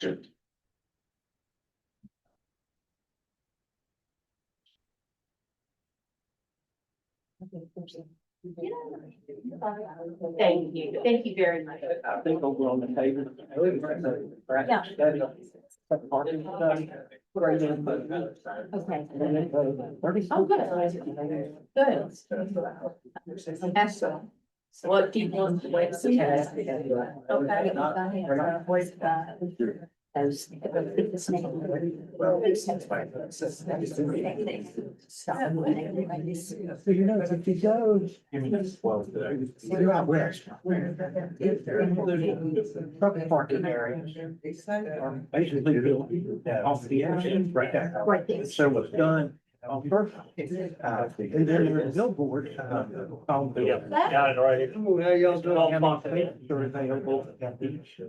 Thank you. Thank you very much. I think over on the table. Yeah. Okay. Oh, good. Good. Excellent. What do you want to wait? Those. So you know, if you go. You're out west. Probably parking area. Basically built off the edge, right there. Right there. So what's done on purpose. And then there's a billboard. On the. Got it right here. How y'all doing? Are available at the beach.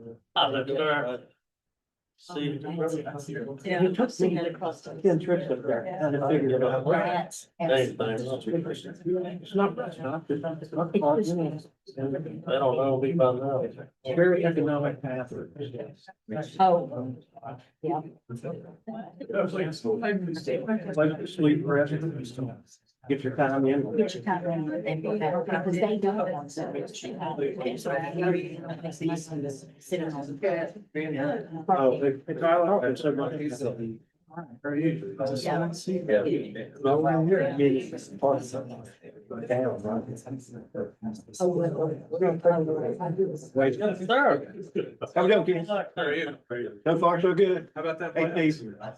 See. Yeah. It took me across. 10 trips up there and I figured it out. Rats. It's not, it's not. I don't know, we found out. It's very economic path. Oh. Yeah. Like to sleep, rest, get your time in. Get your time in and go back, because they don't want to. Sitting on the bed. Oh, it's all right. It's so much. Wait, sir. How we doing, Kenny? How are you? So far, so good. How about that? Hey, Steve. How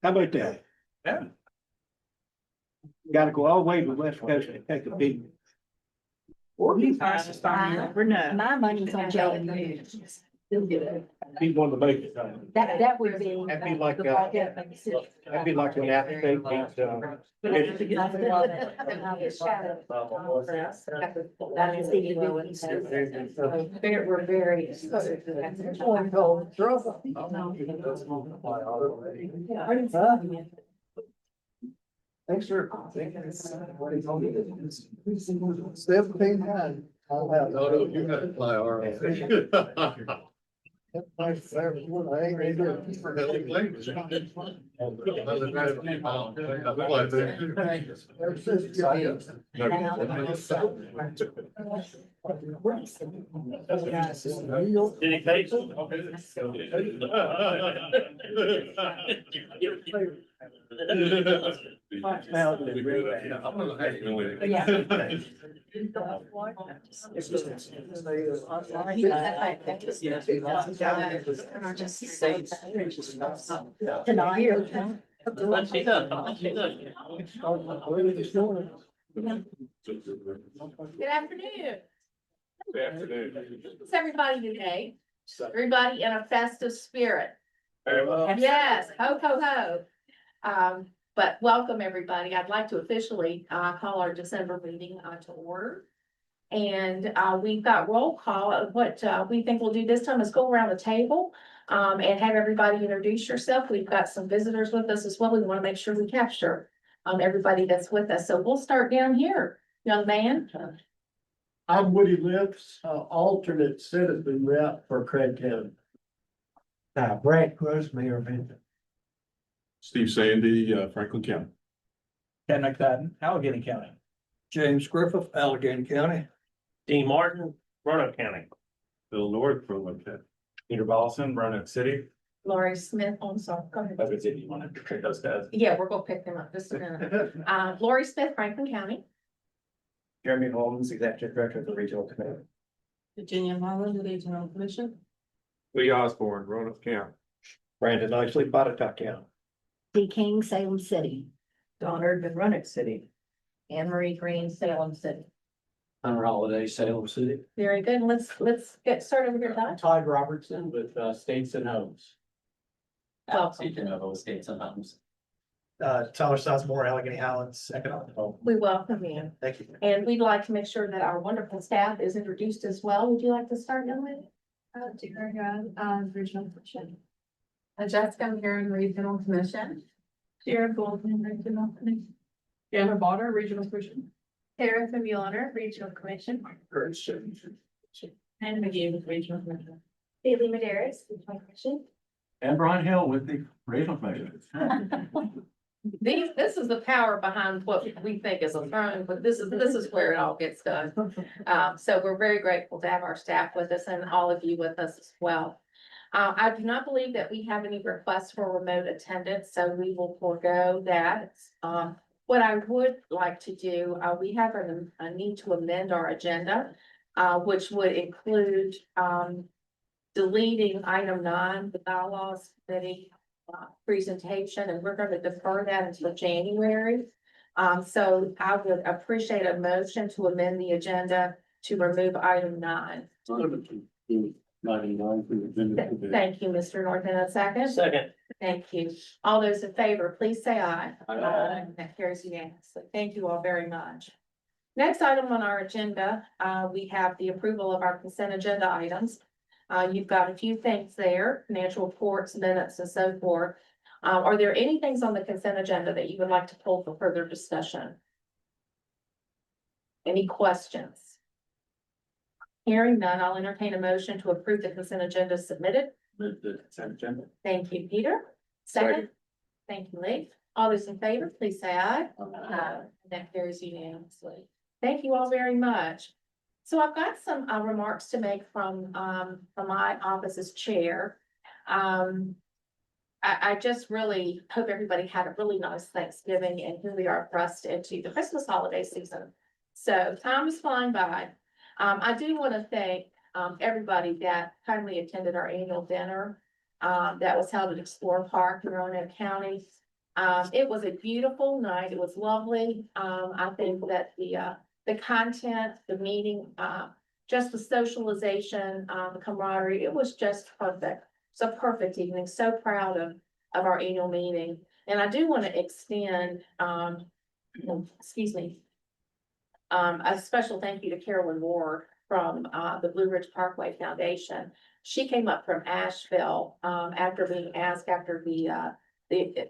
about that? Yeah. Gotta go all the way to the west coast to take a beat. My money's on Joe. He's one of the biggest. That would be. That'd be like, that'd be like when App State beats, We're very. Thanks, sir. 17 I'll have. No, no, you got to fly RVARC. I ain't gonna do it. Ever since Any cases? Good afternoon. Good afternoon. How's everybody today? Everybody in a festive spirit. Very well. Yes, ho, ho, ho. But welcome, everybody. I'd like to officially, call our December meeting, to order. And, we've got roll call. What, we think we'll do this time is go around the table, and have everybody introduce yourself. We've got some visitors with us as well. We want to make sure we capture, everybody that's with us. So we'll start down here, young man. I'm Woody Lips, alternate citizen rep for Craig County. Brad Cruz, Mayor of Benton. Steve Sandy, Franklin County. Ken McFadden, Allegheny County. James Griffith, Allegheny County. Dean Martin, Roanoke County. Bill North from County. Peter Ballson, Roanoke City. Lori Smith, I'm sorry, go ahead. That's it, you want to pick those guys? Yeah, we're gonna pick them up just a minute. Lori Smith, Franklin County. Jeremy Holmes, Executive Director of the Regional Committee. Virginia Holland, Regional Commission. Lee Osborne, Roanoke County. Brandon Nicely, Botetourt County. D. King, Salem City. Dawn Erdman, Roanoke City. Anne Marie Green, Salem City. Hunter Holiday, Salem City. Very good. Let's get started with your thoughts. Todd Robertson with States and Homes. Welcome. States and Homes. Tyler Sizemore, Allegheny Highlands Economic Development. We welcome you. Thank you. And we'd like to make sure that our wonderful staff is introduced as well. Would you like to start, Emily? Regional Commission. Jessica Heron, Regional Commission. Jared Goldman, Regional Commission. Jenna Bonner, Regional Commission. Tara Mueller, Regional Commission. And McGee with Regional Commission. Bailey Medeiros, Regional Commission. And Brian Hill with the regional commission. This is the power behind what we think is a throne, but this is where it all gets done. So we're very grateful to have our staff with us and all of you with us as well. I do not believe that we have any requests for remote attendance, so we will forego that. What I would like to do, we have a need to amend our agenda, which would include, deleting item 9, the bylaws committee presentation, and we're going to defer that until January. So I would appreciate a motion to amend the agenda to remove item 9. Thank you, Mr. Norton. A second? Second. Thank you. All those in favor, please say aye. Aye. That carries unanimously. Thank you all very much. Next item on our agenda, we have the approval of our consent agenda items. You've got a few things there, financial reports, minutes, and so forth. Are there any things on the consent agenda that you would like to pull for further discussion? Any questions? Hearing none, I'll entertain a motion to approve the consent agenda submitted. Move the consent agenda. Thank you, Peter. Second. Thank you, Lee. All those in favor, please say aye. That carries unanimously. Thank you all very much. So I've got some remarks to make from my office as chair. I just really hope everybody had a really nice Thanksgiving, and here we are pressed into the Christmas holiday season. So time is flying by. I do want to thank everybody that kindly attended our annual dinner that was held at Explorer Park in Roanoke County. It was a beautiful night. It was lovely. I think that the content, the meeting, just the socialization, the camaraderie, it was just perfect. It's a perfect evening. So proud of our annual meeting. And I do want to extend, excuse me, a special thank you to Carolyn Ward from the Blue Ridge Parkway Foundation. She came up from Asheville after being asked after the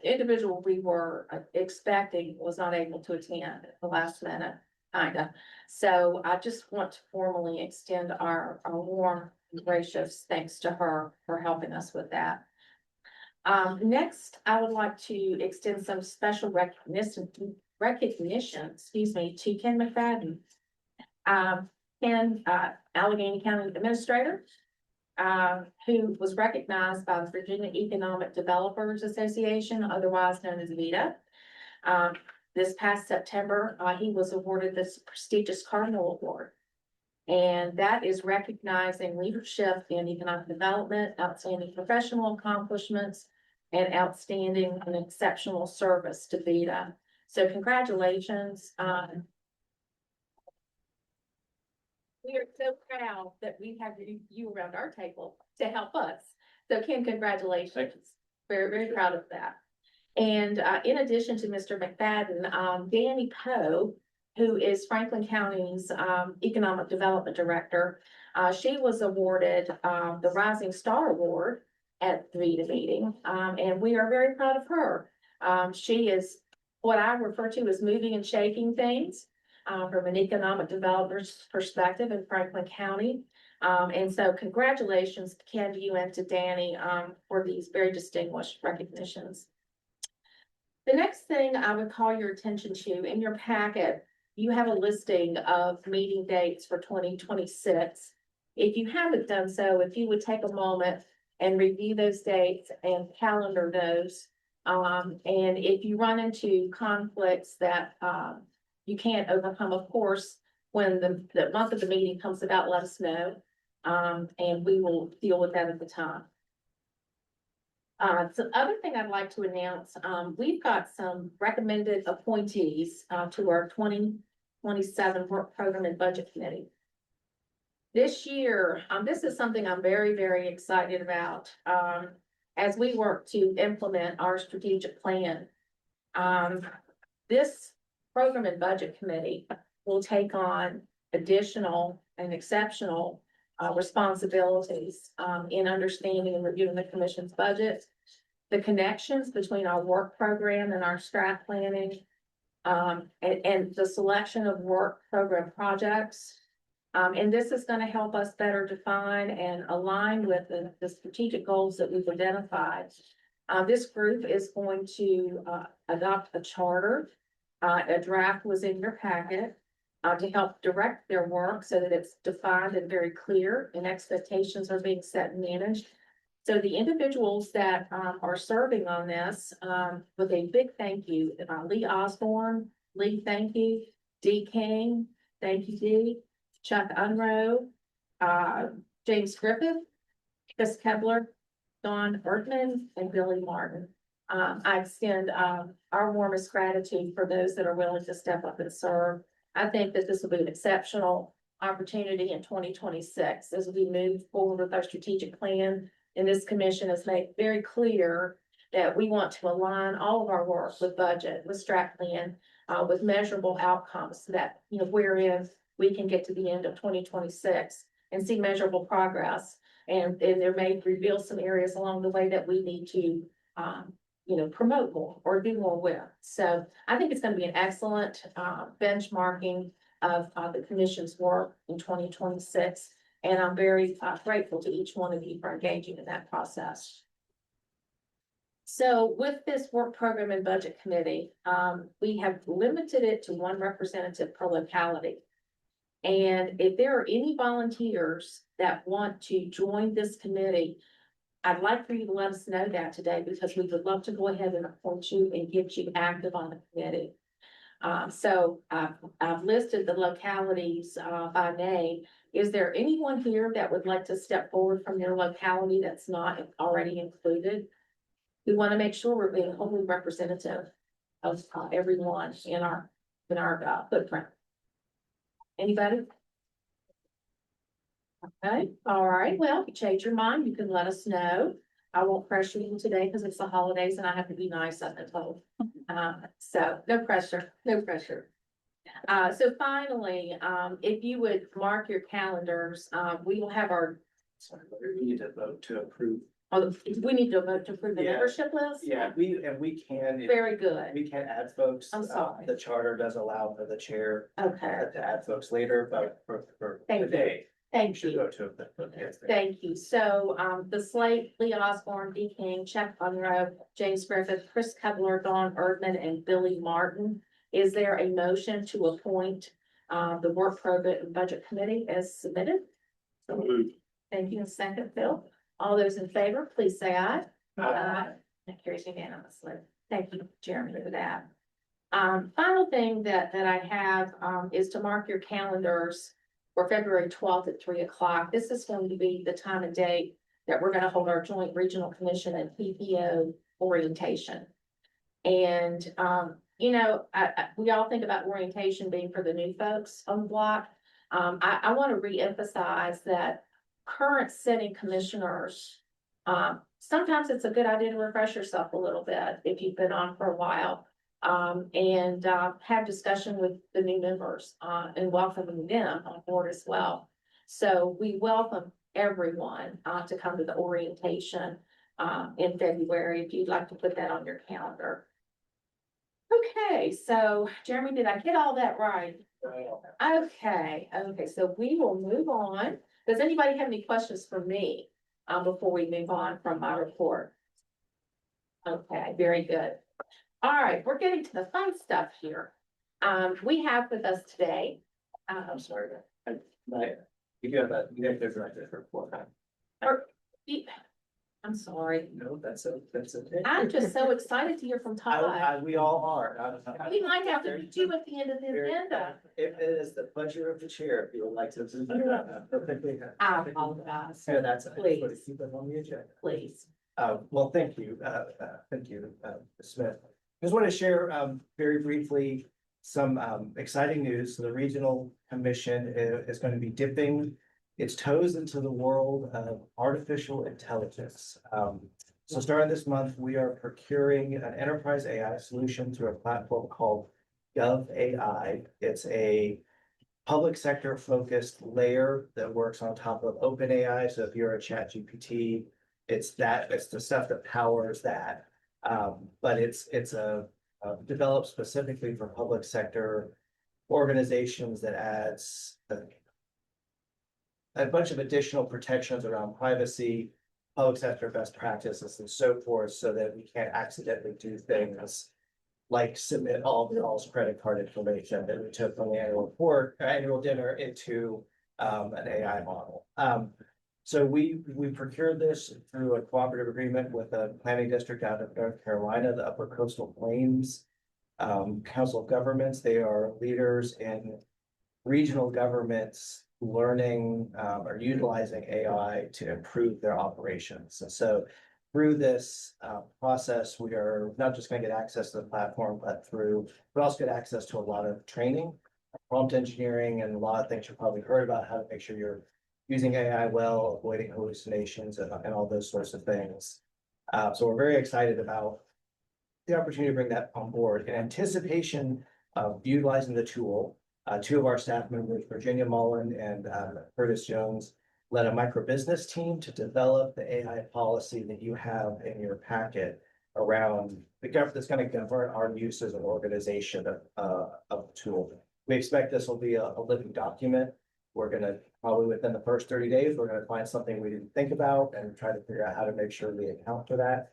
individual we were expecting was not able to attend at the last minute, kinda. So I just want to formally extend our warm and gracious thanks to her for helping us with that. Next, I would like to extend some special recognition, excuse me, to Ken McFadden. Ken, Alleghany County Administrator, who was recognized by the Virginia Economic Developers Association, otherwise known as VEDA. This past September, he was awarded this prestigious Cardinal Award. And that is recognizing leadership in economic development, outstanding professional accomplishments, and outstanding and exceptional service to VEDA. So congratulations. We are so proud that we have you around our table to help us. So Ken, congratulations. Very, very proud of that. And in addition to Mr. McFadden, Danny Poe, who is Franklin County's Economic Development Director, she was awarded the Rising Star Award at the VEDA meeting, and we are very proud of her. She is what I refer to as moving and shaking things from an economic developer's perspective in Franklin County. And so congratulations to Ken, to you, and to Danny for these very distinguished recognitions. The next thing I would call your attention to, in your packet, you have a listing of meeting dates for 2026. If you haven't done so, if you would take a moment and review those dates and calendar those. And if you run into conflicts that you can't overcome, of course, when the month of the meeting comes about, let us know. And we will deal with that at the time. So other thing I'd like to announce, we've got some recommended appointees to our 2027 Work Program and Budget Committee. This year, this is something I'm very, very excited about as we work to implement our strategic plan. This Program and Budget Committee will take on additional and exceptional responsibilities in understanding and reviewing the Commission's budget, the connections between our work program and our strat planning, and the selection of work program projects, And this is gonna help us better define and align with the strategic goals that we've identified. This group is going to, adopt a charter. A draft was in your packet, to help direct their work so that it's defined and very clear and expectations are being set and managed. So the individuals that, are serving on this, with a big thank you, Lee Osborne, Lee, thank you, Dee King, thank you, Dee, Chuck Unroe, James Griffith, Chris Kepler, Don Erdman, and Billy Martin. I extend, our warmest gratitude for those that are willing to step up and serve. I think that this will be an exceptional opportunity in 2026 as we move forward with our strategic plan. And this commission has made very clear that we want to align all of our work with budget, with strat plan, with measurable outcomes so that, you know, wherein we can get to the end of 2026 and see measurable progress. And there may reveal some areas along the way that we need to, you know, promote more or do more with. So I think it's going to be an excellent, benchmarking of, the commission's work in 2026. And I'm very, grateful to each one of you for engaging in that process. So with this work program and budget committee, we have limited it to one representative per locality. And if there are any volunteers that want to join this committee, I'd like for you to let us know that today because we would love to go ahead and appoint you and get you active on the committee. So I've listed the localities, by name. Is there anyone here that would like to step forward from their locality that's not already included? We want to make sure we're being wholly representative of, everyone in our footprint. Anybody? Okay, all right. Well, if you change your mind, you can let us know. I won't pressure you today because it's the holidays and I have to be nice, I've been told. So no pressure, no pressure. So finally, if you would mark your calendars, we will have our. Sorry, we need to vote to approve. Oh, we need to vote to approve the Yeah. membership list? Yeah, we can. Very good. We can add folks. I'm sorry. The charter does allow for the chair Okay, to add folks later, but for Thank you. today, we thank should you. go to the. Thank you. So, the slate, Lee Osborne, D. King, Chuck Unruh, James Griffith, Chris Kepler, Don Erdman, and Billy Martin. Is there a motion to appoint, the work program and budget committee as submitted? So moved. Thank you. And second, Phil. All those in favor, please say aye. Aye. That carries unanimously. Thank you, Jeremy, for that. Final thing that I have, is to mark your calendars for February 12th at 3 o'clock. This is going to be the time and date that we're going to hold our joint regional commission and PPO orientation. And, you know, we all think about orientation being for the new folks on the block. I want to reemphasize that current sitting commissioners, sometimes it's a good idea to refresh yourself a little bit if you've been on for a while. And have discussion with the new members, and welcoming them on board as well. So we welcome everyone, to come to the orientation, in February, if you'd like to put that on your calendar. Okay, so Jeremy, did I get all that right? Okay, so we will move on. Does anybody have any questions for me, before we move on from my report? Okay, very good. All right, we're getting to the fun stuff here. We have with us today. I'm sorry, you have a director report. I'm sorry. No, that's okay. I'm just so excited to hear from Todd. We all are. We might have to meet you at the end of the agenda. If it is the pleasure of the chair, if you would like to. I apologize. Yeah, that's. Please. Keep it on the agenda. Please. Well, thank you, Ms. Smith. Just want to share, very briefly, some, exciting news. So the Regional Commission is going to be dipping its toes into the world of artificial intelligence. So starting this month, we are procuring an enterprise AI solution through a platform called GovAI. It's a public sector focused layer that works on top of OpenAI. So if you're a ChatGPT, it's the stuff that powers that. But it's developed specifically for public sector organizations that adds a bunch of additional protections around privacy, public sector best practices and so forth, so that we can't accidentally do things like submit all the y'all's credit card information that we took from the annual report, annual dinner into an AI model. So we procured this through a cooperative agreement with a planning district out of North Carolina, the Upper Coastal Plains Council of Governments. They are leaders in regional governments learning or utilizing AI to improve their operations. And so through this process, we are not just going to get access to the platform, but we also get access to a lot of training, prompt engineering, and a lot of things you've probably heard about how to make sure you're using AI well, avoiding hallucinations and all those sorts of things. So we're very excited about the opportunity to bring that on board. In anticipation of utilizing the tool, two of our staff members, Virginia Mullen and Curtis Jones, led a micro business team to develop the AI policy that you have in your packet around the government that's going to govern our use as an organization of the tool. We expect this will be a living document. We're going to probably within the first 30 days, we're going to find something we didn't think about and try to figure out how to make sure we account for that.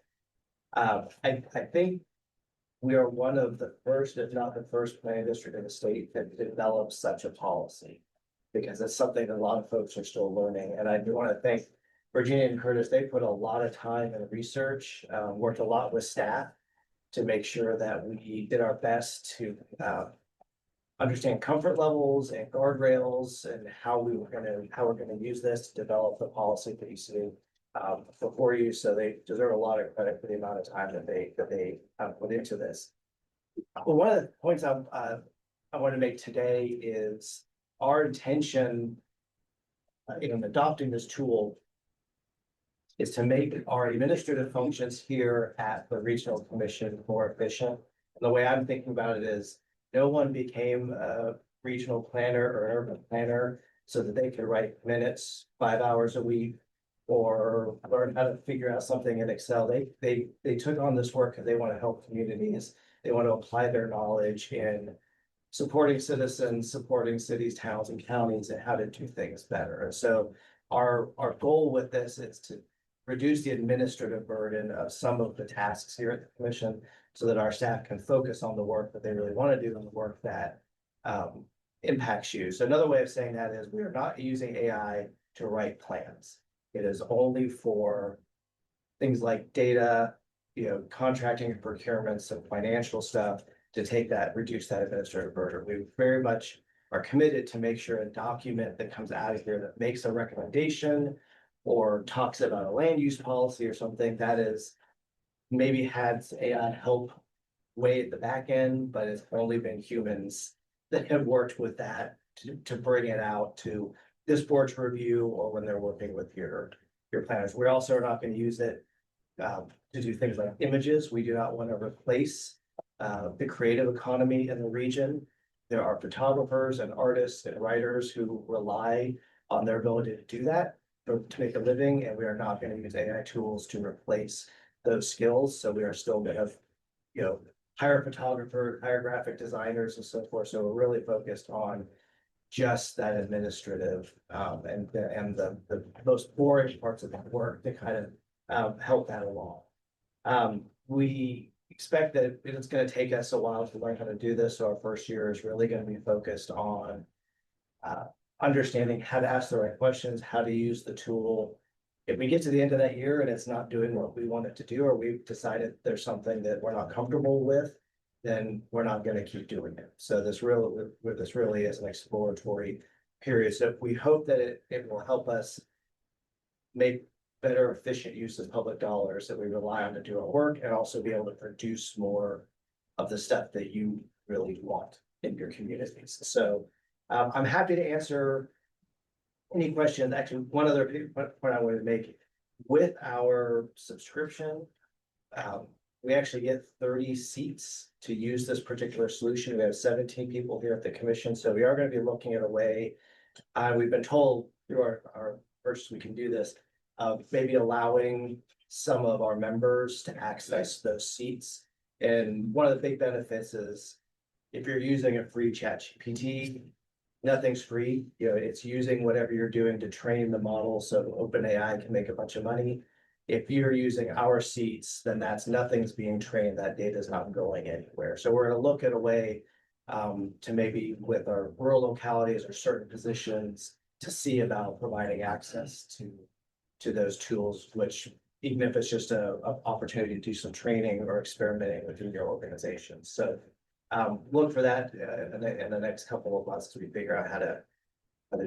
I think we are one of the first, if not the first planning district in the state that develops such a policy, because it's something that a lot of folks are still learning. And I do want to thank Virginia and Curtis. They put a lot of time and research, worked a lot with staff to make sure that we did our best to understand comfort levels and guardrails and how we're going to use this to develop the policy that you see before you. So they deserve a lot of credit for the amount of time that they put into this. Well, one of the points I want to make today is our intention in adopting this tool is to make our administrative functions here at the Regional Commission more efficient. And the way I'm thinking about it is no one became a regional planner or an urban planner so that they could write minutes 5 hours a week or learn how to figure out something in Excel. They took on this work because they want to help communities. They want to apply their knowledge in supporting citizens, supporting cities, towns, and counties, and how to do things better. And so our goal with this is to reduce the administrative burden of some of the tasks here at the commission so that our staff can focus on the work that they really want to do and the work that impacts you. So another way of saying that is we are not using AI to write plans. It is only for things like data, contracting and procurement, some financial stuff to reduce that administrative burden. We very much are committed to make sure a document that comes out of here that makes a recommendation or talks about a land use policy or something that is maybe had AI help way at the back end, but it's only been humans that have worked with that to bring it out to this board's review or when they're working with your planners. We also are not going to use it to do things like images. We do not want to replace the creative economy in the region. There are photographers and artists and writers who rely on their ability to do that to make a living, and we are not going to use AI tools to replace those skills. So we are still going to, hire photographers, hire graphic designers and so forth. So we're really focused on just that administrative and the most boring parts of the work to kind of help that along. We expect that it's going to take us a while to learn how to do this. So our first year is really going to be focused on understanding how to ask the right questions, how to use the tool. If we get to the end of that year and it's not doing what we want it to do, or we've decided there's something that we're not comfortable with, then we're not going to keep doing it. So this really is an exploratory period. So we hope that it will help us make better, efficient use of public dollars that we rely on to do our work, and also be able to produce more of the stuff that you really want in your communities. So I'm happy to answer any questions. Actually, one other point I wanted to make with our subscription, we actually get 30 seats to use this particular solution. We have 17 people here at the commission. So we are going to be looking at a way, we've been told through our purchase we can do this, maybe allowing some of our members to access those seats. And one of the big benefits is if you're using a free ChatGPT, nothing's free, you know, it's using whatever you're doing to train the model, so OpenAI can make a bunch of money. If you're using our seats, then nothing's being trained, that data is not going anywhere. So we're gonna look at a way to maybe with our rural localities or certain positions to see about providing access to those tools, which even if it's just a opportunity to do some training or experimenting within your organization. So look for that in the next couple of months as we figure out how to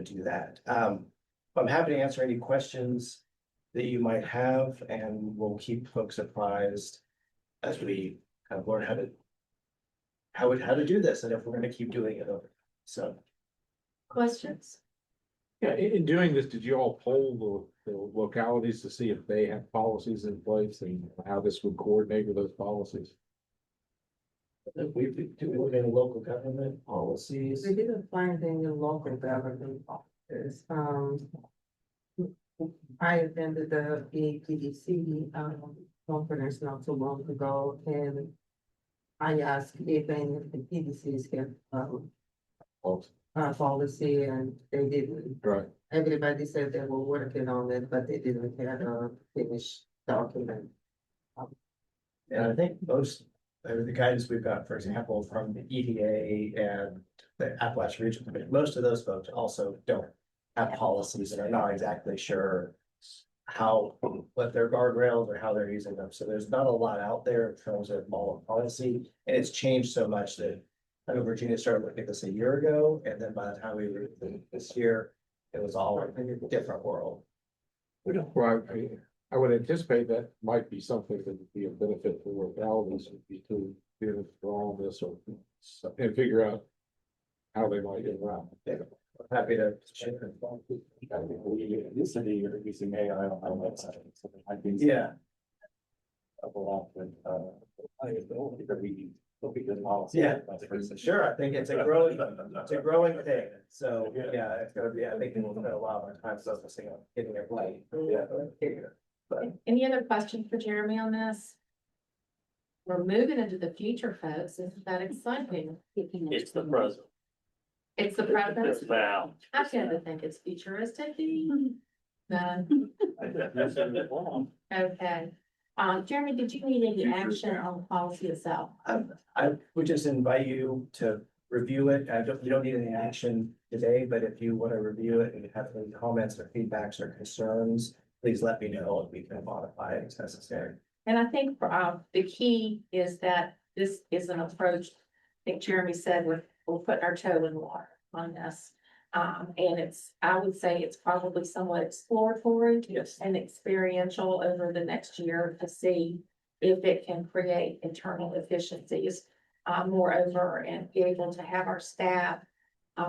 do that. I'm happy to answer any questions that you might have, and we'll keep folks apprised as we kind of learn how to do this, and if we're gonna keep doing it over. So Questions? Yeah, in doing this, did you all poll the localities to see if they have policies in place and how this would coordinate with those policies? we do we look at local government policies. We didn't find any local government office. I attended the PDC conference not too long ago, and I asked if any of the PDCs can policy, and they didn't. Right. Everybody said they were working on it, but they didn't have a finished document. And I think most of the guidance we've got, for example, from the EDA and the Appalachian Region Committee, most of those folks also don't have policies and are not exactly sure what their guardrails or how they're using them. So there's not a lot out there in terms of model policy, and it's changed so much that I know Virginia started looking at this a year ago, and then by the time we were this year, it was all in a different world. Well, I would anticipate that might be something that would be a benefit for localities would be to withdraw this and figure out how they might get around. Happy to share. This city, you're using AI on our website. So there might be some Yeah, overlap with, that we look at good policy. Yeah. sure. I think it's a growing thing. So, yeah, it's gonna be, I think we'll spend a lot of our time focusing on getting it right. Yeah. But Any other questions for Jeremy on this? We're moving into the future, folks. Isn't that exciting? It's the present. It's the present. now. I tend to think it's futuristic. No, okay. Jeremy, did you need any action on the policy itself? I would just invite you to review it. You don't need any action today, but if you want to review it and have any comments or feedbacks or concerns, please let me know and we can modify it as necessary. And I think the key is that this is an approach, I think Jeremy said, we're putting our toe in the water on this. And I would say it's probably somewhat exploratory. Yes. And experiential over the next year to see if it can create internal efficiencies. Moreover, and be able to have our staff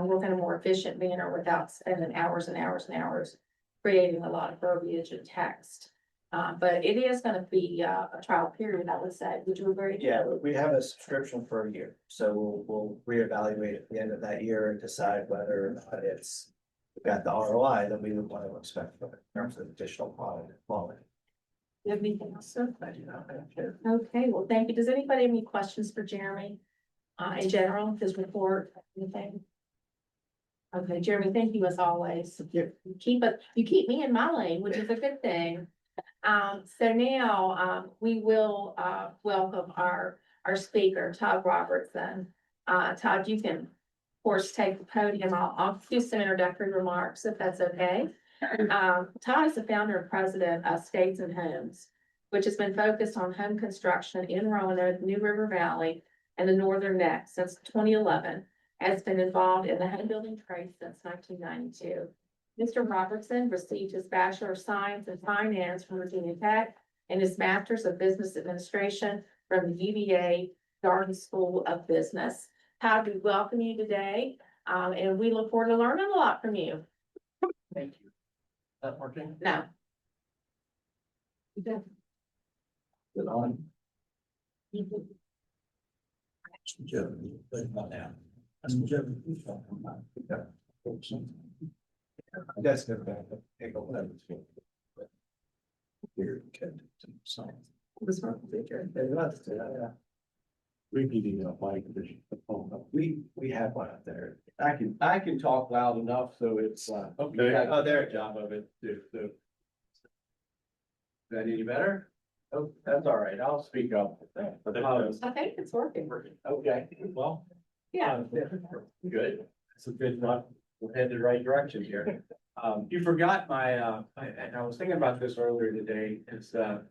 work in a more efficient manner without spending hours and hours and hours creating a lot of verbiage and text. But it is gonna be a trial period, I would say. Would you agree? Yeah, we have a subscription for a year, so we'll reevaluate at the end of that year and decide whether or not we've got the ROI that we would want to expect from it in terms of additional product quality. You have anything else, sir? I do not have to. Okay, well, thank you. Does anybody have any questions for Jeremy? In general, his report, anything? Okay, Jeremy, thank you as always. You keep me in my lane, which is a good thing. So now, we will, welcome our speaker, Todd Robertson. Todd, you can, of course, take the podium. I'll do some introductory remarks if that's okay. Todd is the founder and president of States and Homes, which has been focused on home construction in Roanoke, New River Valley, and the Northern Neck since 2011. Has been involved in the home building trade since 1992. Mr. Robertson received his Bachelor of Science in Finance from Virginia Tech and his Master's of Business Administration from the UVA Darden School of Business. Todd, we welcome you today, and we look forward to learning a lot from you. Thank you. That working? No. Good on. That's good. Take a look. Here, good. What's wrong with it? Yeah. We need to get a planning commission. We have one up there. I can talk loud enough, so it's, Okay. Oh, there. a job of it, too, so. Is that any better? Oh, that's all right, I'll speak up. I think it's working. Okay, well. Yeah. Good, that's a good one, we'll head the right direction here. You forgot my, I was thinking about this earlier today, it's, a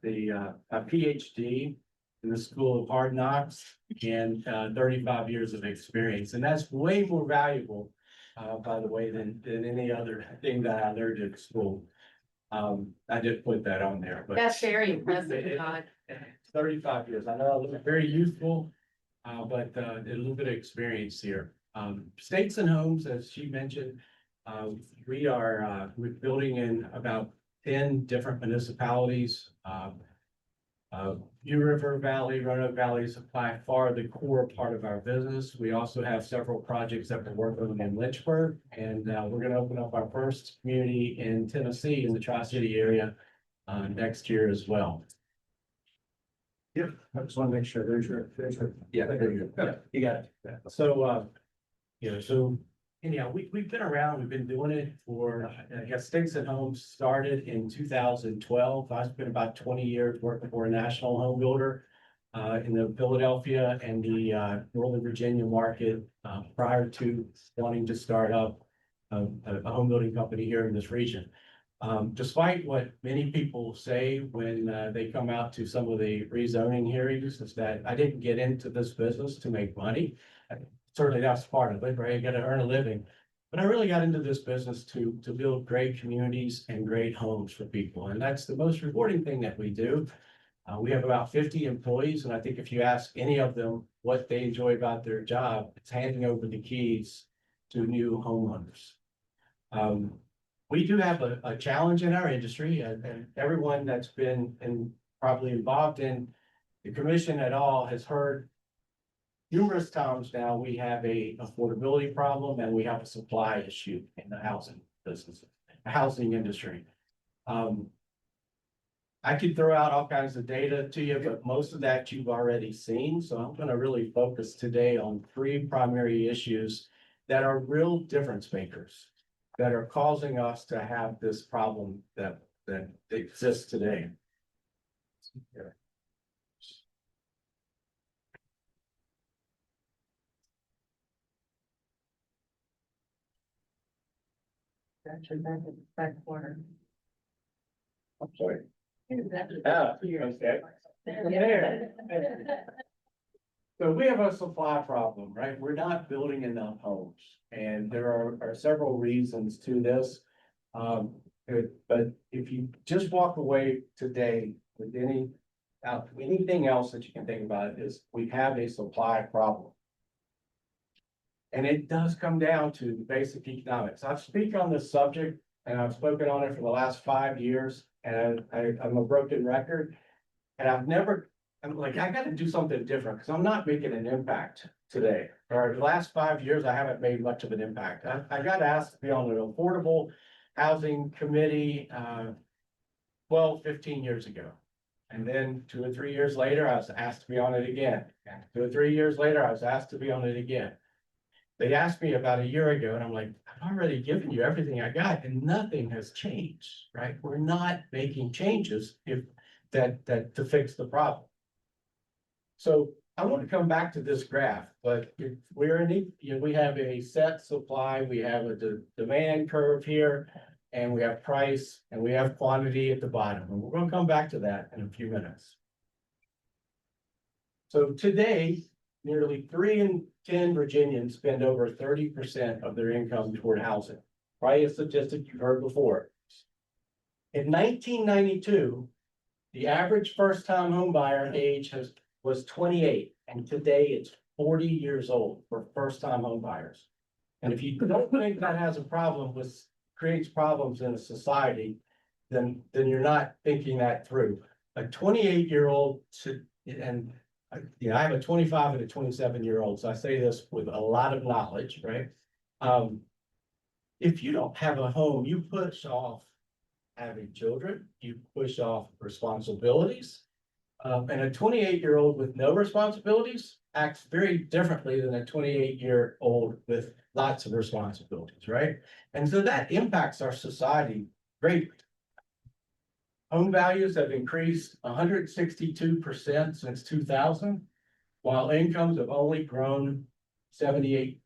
PhD in the School of Hard Knocks and, 35 years of experience, and that's way more valuable, by the way, than any other thing that I learned at school. I did put that on there, but. That's very impressive, Todd. 35 years, I know, I look very youthful, but a little bit of experience here. States and homes, as she mentioned, we're building in about 10 different municipalities. River Valley, Roanoke Valley is by far the core part of our business. We also have several projects that we're working on in Lynchburg, and we're going to open up our first community in Tennessee in the Tri-City area next year as well. Yep, I just want to make sure there's your. Yeah, there you go. You got it. So, so anyhow, we've been around, we've been doing it for, I guess, Stakes and Homes started in 2012. I spent about 20 years working for a national home builder in the Philadelphia and the Northern Virginia market prior to wanting to start up a home building company here in this region. Despite what many people say when they come out to some of the rezoning hearings, is that I didn't get into this business to make money. Certainly that's part of it, right? You gotta earn a living. But I really got into this business to build great communities and great homes for people. And that's the most rewarding thing that we do. We have about 50 employees, and I think if you ask any of them what they enjoy about their job, it's handing over the keys to new homeowners. We do have a challenge in our industry, and everyone that's been probably involved in the commission at all has heard numerous times now, we have a affordability problem and we have a supply issue in the housing business, housing industry. I could throw out all kinds of data to you, but most of that you've already seen. So I'm going to really focus today on three primary issues that are real difference makers that are causing us to have this problem that exists today. Actually, back in the back corner. I'm sorry. So we have a supply problem, right? We're not building enough homes, and there are several reasons to this. But if you just walk away today with anything else that you can think about is we have a supply problem. And it does come down to the basic economics. I've spoken on this subject and I've spoken on it for the last 5 years, and I'm a broken record. And I'm like, I got to do something different because I'm not making an impact today. For the last 5 years, I haven't made much of an impact. I got asked to be on an affordable housing committee 12, 15 years ago. And then 2 or 3 years later, I was asked to be on it again. And 2 or 3 years later, I was asked to be on it again. They asked me about a year ago, and I'm like, I've already given you everything I got, and nothing has changed, right? We're not making changes to fix the problem. So I want to come back to this graph, but if we have a set supply, we have a demand curve here, and we have price, and we have quantity at the bottom, and we're going to come back to that in a few minutes. So today, nearly 3 in 10 Virginians spend over 30% of their income toward housing. Probably a statistic you've heard before. In 1992, the average first-time home buyer age was 28, and today it's 40 years old for first-time home buyers. And if you don't think that has a problem creates problems in a society, then you're not thinking that through. A 28-year-old I have a 25 and a 27-year-old, so I say this with a lot of knowledge, right? If you don't have a home, you push off having children, you push off responsibilities. And a 28-year-old with no responsibilities acts very differently than a 28-year-old with lots of responsibilities, right? And so that impacts our society greatly. Home values have increased 162% since 2000, while incomes have only grown 78%.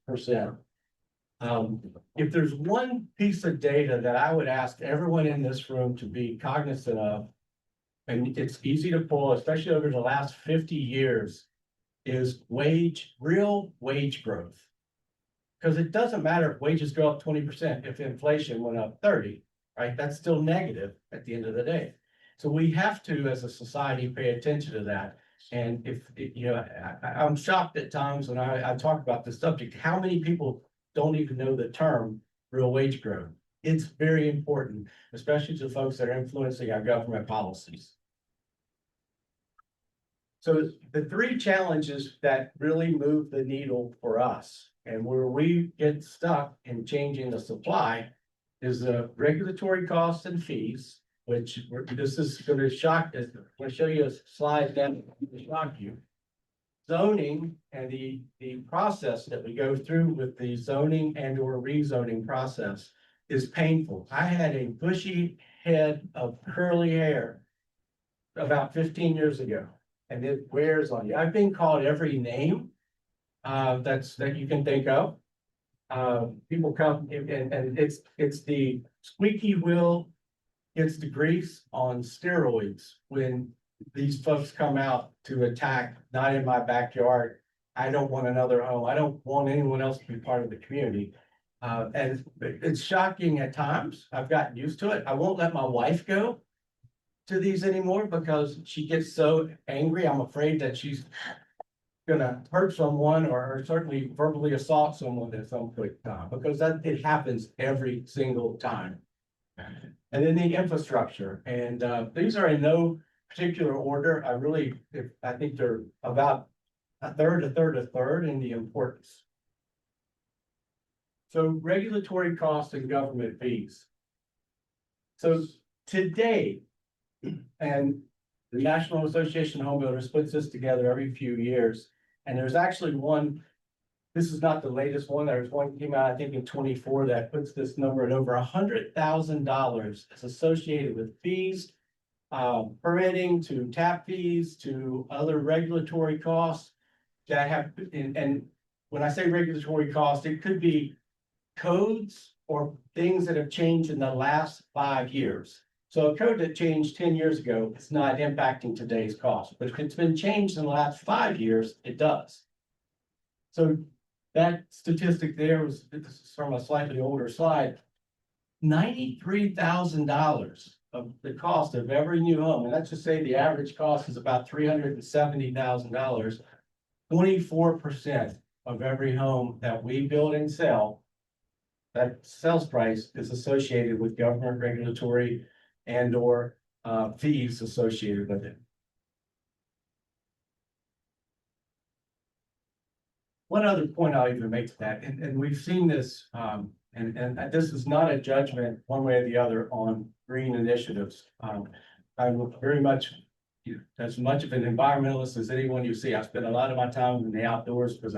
If there's one piece of data that I would ask everyone in this room to be cognizant of, and it's easy to pull, especially over the last 50 years, is real wage growth. Because it doesn't matter if wages go up 20% if inflation went up 30, right? That's still negative at the end of the day. So we have to, as a society, pay attention to that. And if, I'm shocked at times when I talk about this subject, how many people don't even know the term real wage growth. It's very important, especially to folks that are influencing our government policies. So the three challenges that really move the needle for us and where we get stuck in changing the supply is the regulatory costs and fees, which this is going to shock us. I'm going to show you a slide that will shock you. Zoning and the process that we go through with the zoning and or rezoning process is painful. I had a bushy head of curly hair about 15 years ago, and it wears on you. I've been called every name that you can think of. People come and it's the squeaky wheel gets the grease on steroids when these folks come out to attack, not in my backyard. I don't want another home. I don't want anyone else to be part of the community. And it's shocking at times. I've gotten used to it. I won't let my wife go to these anymore because she gets so angry. I'm afraid that she's gonna hurt someone or certainly verbally assault someone at some point in time, because it happens every single time. And then the infrastructure, and these are in no particular order. I think they're about a third in the importance. So regulatory costs and government fees. So today, and the National Association of Home Builders puts this together every few years, and there's actually one. This is not the latest one. There's one came out, I think, in 24 that puts this number at over $100,000. It's associated with fees, permitting, to tap fees, to other regulatory costs that have, and when I say regulatory costs, it could be codes or things that have changed in the last 5 years. So a code that changed 10 years ago is not impacting today's cost, but if it's been changed in the last 5 years, it does. So that statistic there was, this is from a slightly older slide, $93,000 of the cost of every new home. And let's just say the average cost is about $370,000. 24% of every home that we build and sell, that sales price is associated with government regulatory and or fees associated with it. One other point I'll even make to that, and we've seen this, and this is not a judgment one way or the other on green initiatives. I look very much, as much of an environmentalist as anyone you see. I spend a lot of my time in the outdoors because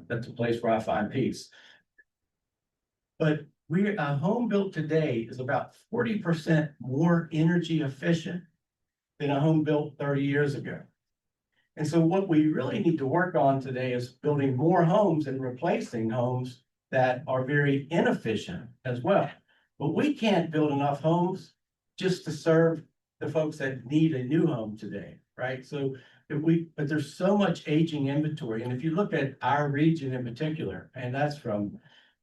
that's a place where I find peace. But a home built today is about 40% more energy efficient than a home built 30 years ago. And so what we really need to work on today is building more homes and replacing homes that are very inefficient as well. But we can't build enough homes just to serve the folks that need a new home today, right? So but there's so much aging inventory. And if you look at our region in particular, and that's from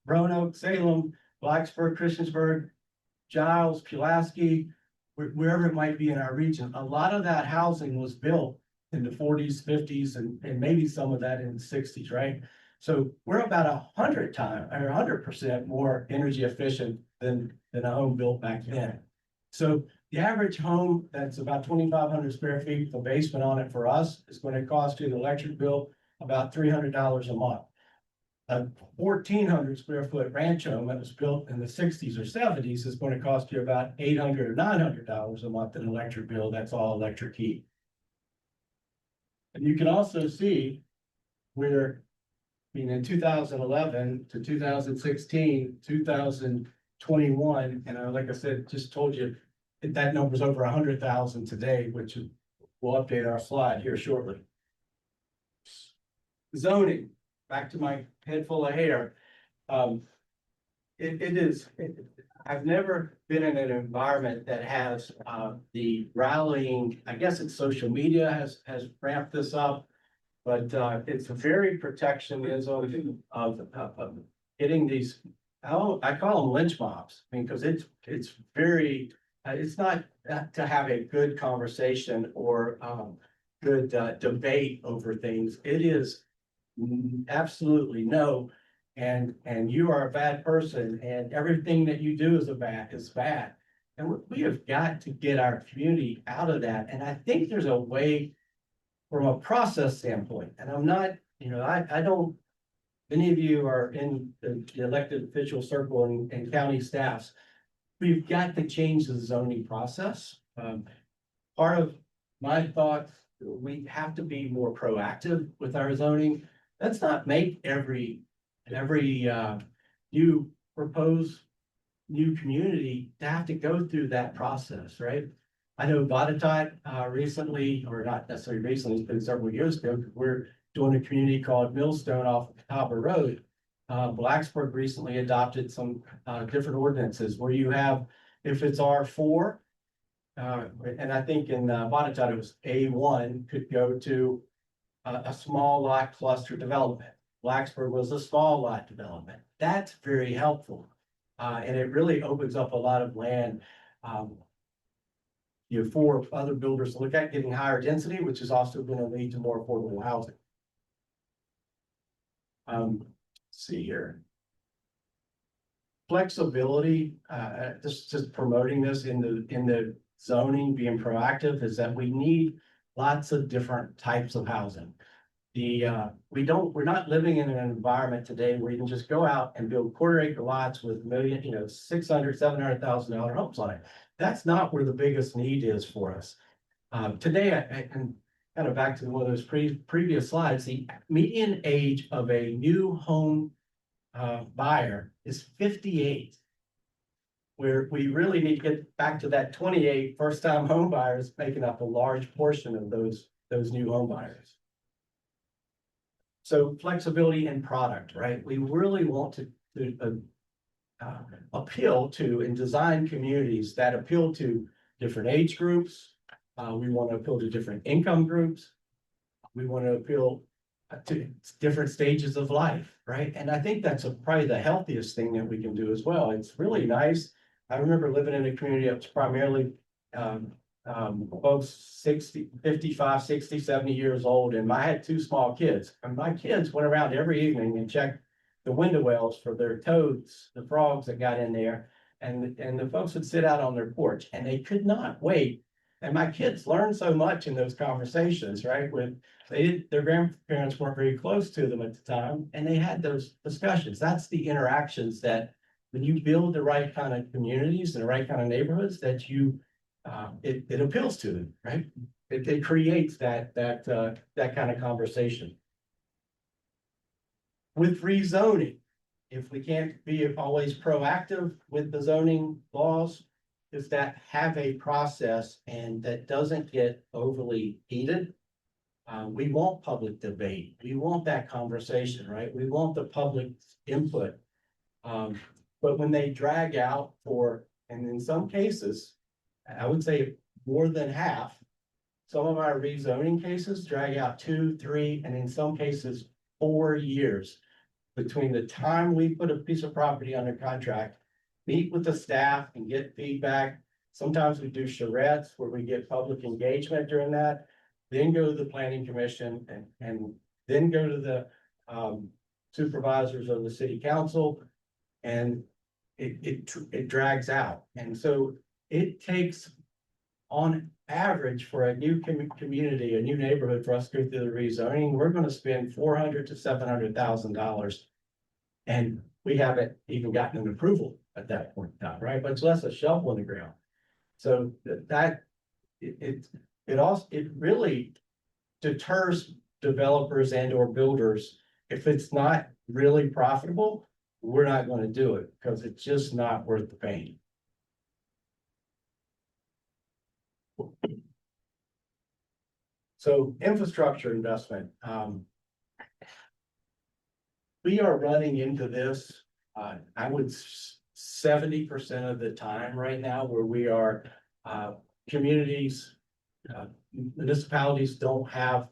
Roanoke, Salem, Blacksburg, Christiansburg, Giles, Pulaski, wherever it might be in our region, a lot of that housing was built in the 40s, 50s, and maybe some of that in the 60s, right? So we're about 100% more energy efficient than a home built back then. So the average home that's about 2,500 square feet with a basement on it for us is going to cost you an electric bill about $300 a month. A 1,400 square foot ranch home that was built in the 60s or 70s is going to cost you about $800 or $900 a month in electric bill. That's all electric heat. And you can also see Where, I mean, in 2011 to 2016, 2021, and like I said, just told you that number's over 100,000 today, which we'll update our slide here shortly. Zoning, back to my head full of hair. I've never been in an environment that has the rallying, I guess it's social media has ramped this up. But it's a very protectionism of getting these, I call them lynch mobs. I mean, because it's very, it's not to have a good conversation or good debate over things. It is absolutely no. And you are a bad person and everything that you do is bad. And we have got to get our community out of that. And I think there's a way from a process standpoint, and I'm not, I don't, many of you are in the elected official circle and county staffs. We've got to change the zoning process. Part of my thought, we have to be more proactive with our zoning. Let's not make every new proposed new community to have to go through that process, right? I know Botetourt recently, or not necessarily recently, it's been several years ago, we're doing a community called Millstone off of Catawba Road. Blacksburg recently adopted some different ordinances where you have, if it's R4, and I think in Botetourt it was A1, could go to a small lot cluster development. Blacksburg was a small lot development. That's very helpful. And it really opens up a lot of land. For other builders to look at getting higher density, which is also going to lead to more affordable housing. Let's see here. Flexibility, just promoting this in the zoning, being proactive, is that we need lots of different types of housing. We're not living in an environment today where you can just go out and build quarter-acre lots with $1,000,000, $600,000, $700,000 homes on it. That's not where the biggest need is for us. Today, and kind of back to one of those previous slides, the median age of a new home buyer is 58. Where we really need to get back to that 28 first-time home buyers, making up a large portion of those new home buyers. So flexibility in product, right? We really want to appeal to and design communities that appeal to different age groups. We want to appeal to different income groups. We want to appeal to different stages of life, right? And I think that's probably the healthiest thing that we can do as well. It's really nice. I remember living in a community that's primarily folks 55, 60, 70 years old, and I had two small kids. And my kids went around every evening and checked the window wells for their toads, the frogs that got in there. And the folks would sit out on their porch and they could not wait. And my kids learned so much in those conversations, right? When their grandparents weren't very close to them at the time, and they had those discussions. That's the interactions that when you build the right kind of communities and the right kind of neighborhoods, that it appeals to them, right? It creates that kind of conversation. With rezoning, if we can't be always proactive with the zoning laws, is that have a process and that doesn't get overly heated. We want public debate. We want that conversation, right? We want the public input. But when they drag out and in some cases, I would say more than half, some of our rezoning cases drag out 2, 3, and in some cases 4 years between the time we put a piece of property under contract, meet with the staff and get feedback. Sometimes we do charrettes where we get public engagement during that, then go to the planning commission and then go to the supervisors of the city council, and it drags out. And so it takes, on average, for a new community, a new neighborhood, for us to go through the rezoning, we're going to spend $400,000 to $700,000, and we haven't even gotten an approval at that point in time, right? Much less a shovel in the ground. So it really deters developers and or builders, if it's not really profitable, we're not gonna do it because it's just not worth the pain. So infrastructure investment, we are running into this, I would 70% of the time right now where we are, communities, municipalities don't have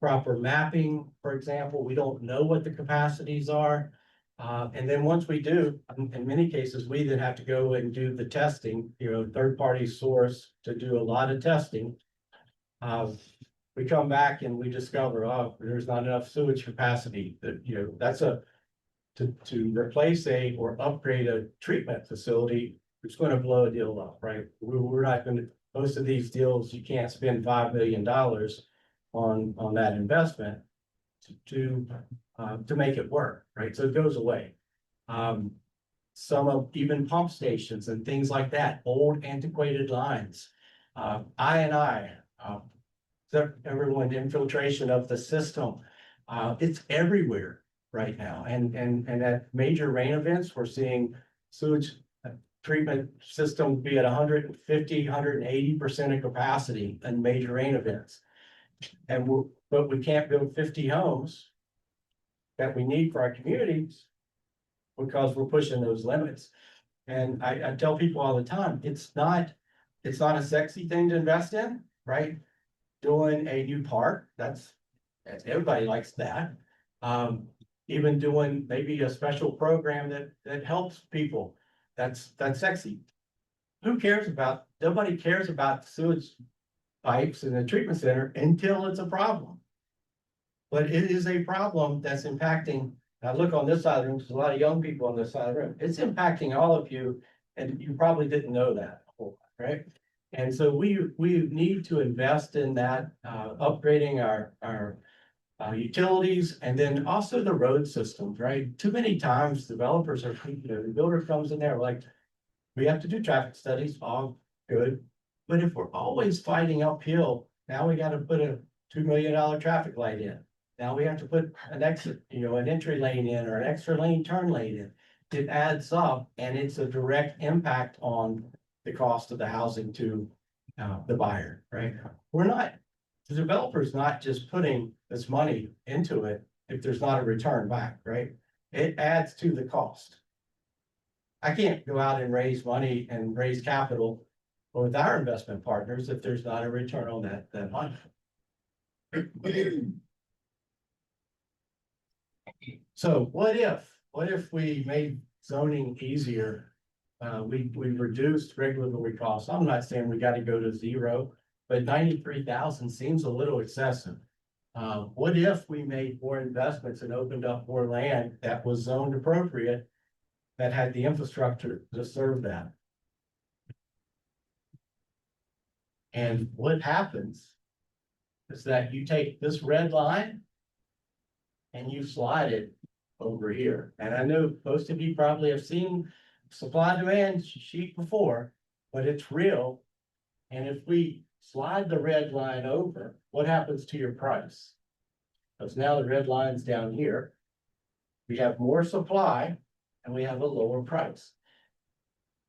proper mapping, for example, we don't know what the capacities are. And then once we do, in many cases, we then have to go and do the testing, third-party source to do a lot of testing. We come back and we discover, oh, there's not enough sewage capacity that, that's to replace or upgrade a treatment facility, it's going to blow a deal up, right? We're not going to, most of these deals, you can't spend $5 million on that investment to make it work, right? So it goes away. Some of even pump stations and things like that, old antiquated lines. Everyone infiltration of the system. It's everywhere right now. And at major rain events, we're seeing sewage treatment system be at 150, 180% of capacity in major rain events. But we can't build 50 homes that we need for our communities because we're pushing those limits. And I tell people all the time, it's not a sexy thing to invest in, right? Doing a new park, that's everybody likes that. Even doing maybe a special program that helps people, that's sexy. Nobody cares about sewage pipes in the treatment center until it's a problem. But it is a problem that's impacting. I look on this side of the room, there's a lot of young people on this side of the room. It's impacting all of you, and you probably didn't know that, right? And so we need to invest in that, upgrading our utilities, and then also the road systems, right? Too many times developers are, the builder comes in there like, we have to do traffic studies, all good. But if we're always fighting uphill, now we got to put a $2 million traffic light in. Now we have to put an exit, an entry lane in or an extra lane turn lane in. It adds up, and it's a direct impact on the cost of the housing to the buyer, right? The developer's not just putting this money into it if there's not a return back, right? It adds to the cost. I can't go out and raise money and raise capital with our investment partners if there's not a return on that money. So what if we made zoning easier? We reduced regulatory costs. I'm not saying we got to go to zero, but 93,000 seems a little excessive. What if we made more investments and opened up more land that was zoned appropriate, that had the infrastructure to serve that? And what happens is that you take this red line and you slide it over here. And I know most of you probably have seen supply demand sheet before, but it's real. And if we slide the red line over, what happens to your price? Because now the red line's down here. We have more supply and we have a lower price.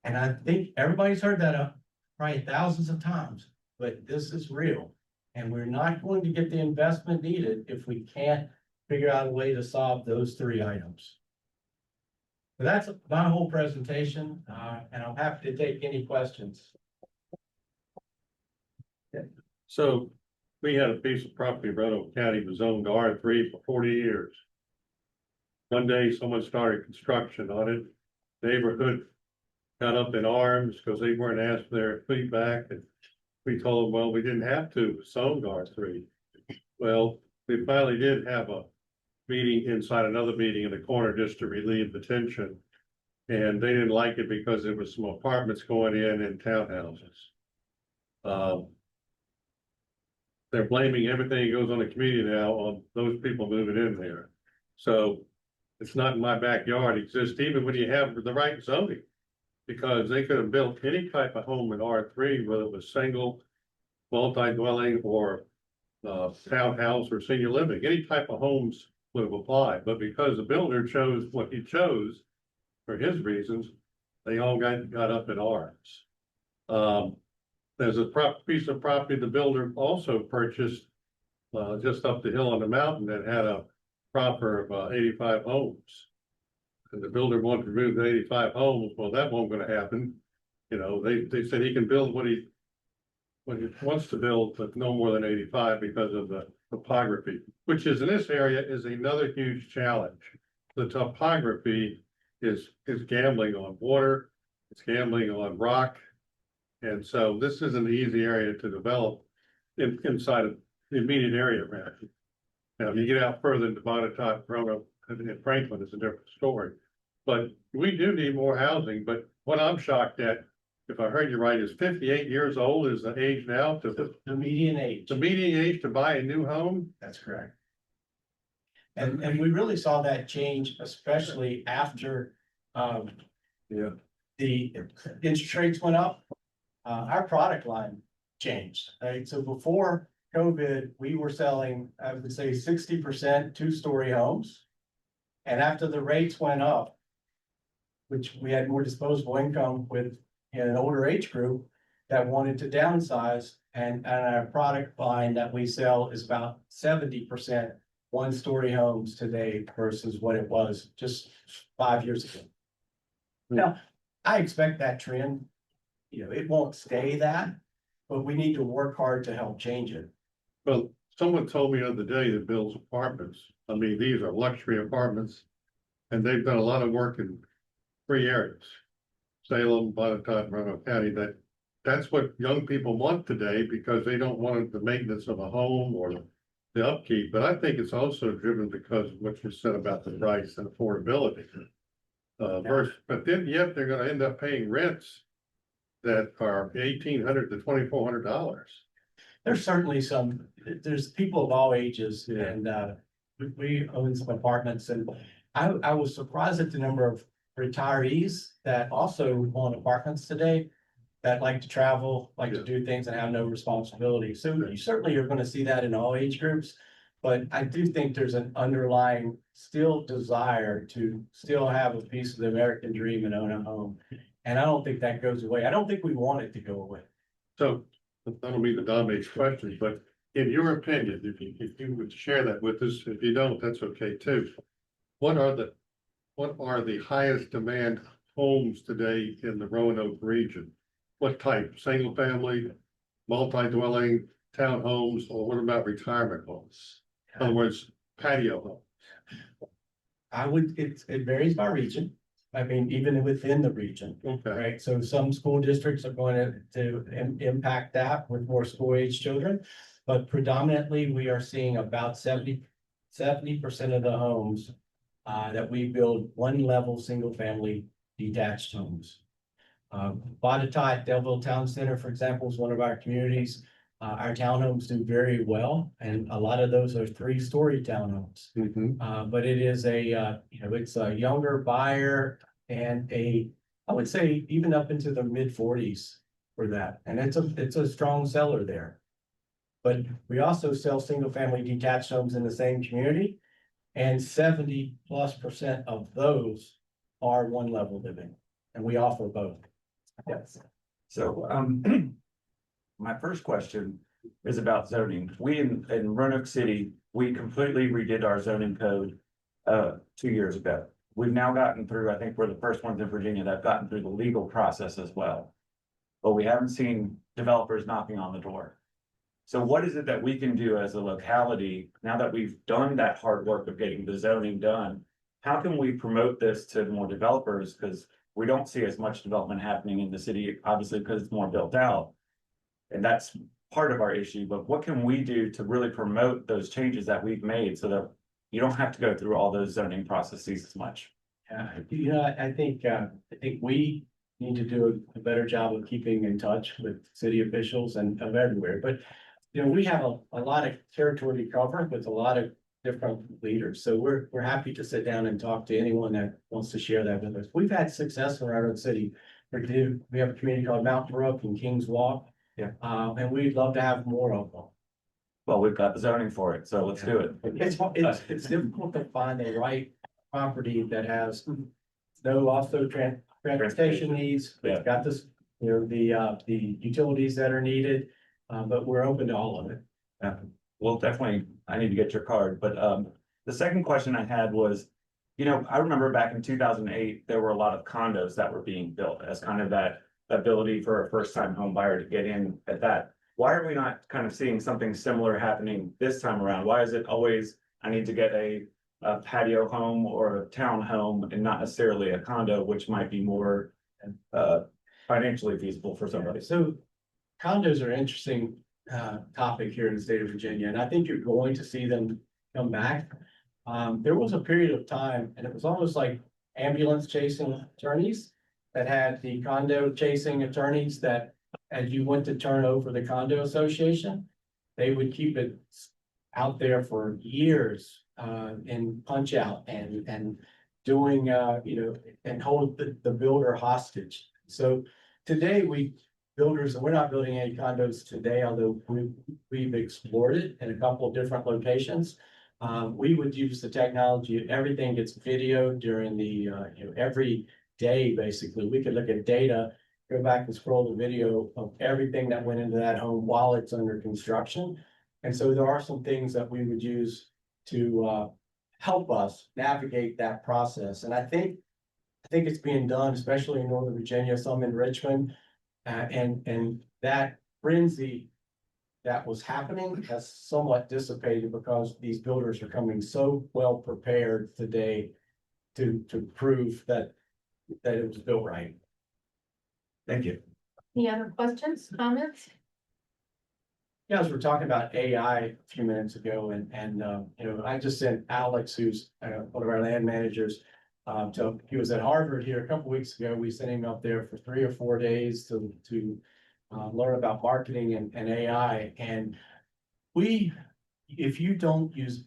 And I think everybody's heard that probably thousands of times, but this is real. And we're not going to get the investment needed if we can't figure out a way to solve those three items. So that's my whole presentation, and I'm happy to take any questions. So we had a piece of property in Roanoke County was zoned R3 for 40 years. One day someone started construction on it. Neighborhood got up in arms because they weren't asked for their feedback, and we told them, well, we didn't have to zone R3. Well, we finally did have a meeting inside another meeting in the corner just to relieve the tension. And they didn't like it because there was some apartments going in and townhouses. They're blaming everything that goes on the community now on those people moving in there. So it's not in my backyard. It exists even when you have the right zoning, because they could have built any type of home in R3, whether it was single, multi-dwelling, or townhouse or senior living, any type of homes would have applied, but because the builder chose what he chose for his reasons, they all got up in arms. There's a piece of property the builder also purchased just up the hill on the mountain that had a proper of 85 homes. And the builder wanted to remove the 85 homes. Well, that won't gonna happen. You know, they said he can build what he wants to build, but no more than 85 because of the topography, which is in this area is another huge challenge. The topography is gambling on water, it's gambling on rock. And so this isn't an easy area to develop inside of the immediate area around you. Now, if you get out further into Botetourt, Roanoke, and Franklin, it's a different story. But we do need more housing, but what I'm shocked at, if I heard you right, is 58 years old is the age now to The median age. the median age to buy a new home? That's correct. And we really saw that change, especially after, Yeah. the interest rates went up. Our product line changed, right? So before COVID, we were selling, I would say 60% two-story homes. And after the rates went up, which we had more disposable income with an older age group that wanted to downsize, and our product line that we sell is about 70% one-story homes today versus what it was just 5 years ago. Now, I expect that trend, it won't stay that, but we need to work hard to help change it. Well, someone told me the other day that builds apartments. I mean, these are luxury apartments. And they've done a lot of work in 3 areas. Salem, Botetourt, Roanoke County, that's what young people want today because they don't want the maintenance of a home or the upkeep. But I think it's also driven because of what you said about the price and affordability. But then yet they're gonna end up paying rents that are $1,800 to $2,400. There's certainly there's people of all ages Yeah. and, we own some apartments and I was surprised at the number of retirees that also own apartments today. That like to travel, like to do things and have no responsibility. So you certainly are gonna see that in all age groups. But I do think there's an underlying still desire to still have a piece of the American dream and own a home. And I don't think that goes away. I don't think we want it to go away. So that'll be the dominating question, but in your opinion, if you would share that with us, if you don't, that's okay too. What are the highest demand homes today in the Roanoke region? What type? Single family, multi-dwelling, townhomes, or what about retirement homes? In other words, patio homes. It varies by region. I mean, even within the region, Okay, right? So some school districts are going to impact that with more school age children. But predominantly, we are seeing about 70% of the homes that we build one level, single family detached homes. Botetourt, Delville Town Center, for example, is one of our communities. Our townhomes do very well, and a lot of those are 3-story townhomes. But it is it's a younger buyer and I would say even up into the mid-40s for that. And it's a strong seller there. But we also sell single family detached homes in the same community. And 70+% of those are one level living, and we offer both. Yes. So, my first question is about zoning. We in Roanoke City, we completely redid our zoning code 2 years ago. We've now gotten through, I think we're the first ones in Virginia that have gotten through the legal process as well. But we haven't seen developers knocking on the door. So what is it that we can do as a locality, now that we've done that hard work of getting the zoning done? How can we promote this to more developers? Because we don't see as much development happening in the city, obviously, because it's more built out. And that's part of our issue, but what can we do to really promote those changes that we've made so that you don't have to go through all those zoning processes as much? I think we need to do a better job of keeping in touch with city officials and of everywhere, but we have a lot of territory to cover with a lot of different leaders. So we're happy to sit down and talk to anyone that wants to share that with us. We've had success in our own city. We have a community called Mountain Brook and Kings Walk. Yeah. And we'd love to have more of them. Well, we've got the zoning for it, so let's do it. It's difficult to find the right property that has no also transportation needs. Yeah. It's got this, the utilities that are needed, but we're open to all of it. Yeah, well, definitely, I need to get your card, but the second question I had was, I remember back in 2008, there were a lot of condos that were being built as kind of that ability for a first-time home buyer to get in at that. Why are we not kind of seeing something similar happening this time around? Why is it always, I need to get a patio home or a town home and not necessarily a condo, which might be more financially feasible for somebody? So condos are an interesting topic here in the state of Virginia, and I think you're going to see them come back. There was a period of time, and it was almost like ambulance chasing attorneys that had the condo chasing attorneys that as you went to turn over the condo association, they would keep it out there for years in punch out and doing, and hold the builder hostage. So today builders, we're not building any condos today, although we've explored it in a couple of different locations. We would use the technology, everything gets videoed during the, every day, basically. We could look at data, go back and scroll the video of everything that went into that home while it's under construction. And so there are some things that we would use to help us navigate that process. And I think it's being done, especially in Northern Virginia, some in Richmond. And that frenzy that was happening has somewhat dissipated because these builders are coming so well prepared today to prove that it was built right. Thank you. Any other questions, comments? Yeah, as we're talking about AI a few minutes ago, and I just sent Alex, who's one of our land managers, he was at Harvard here a couple weeks ago. We sent him up there for 3 or 4 days to learn about marketing and AI. And if you don't use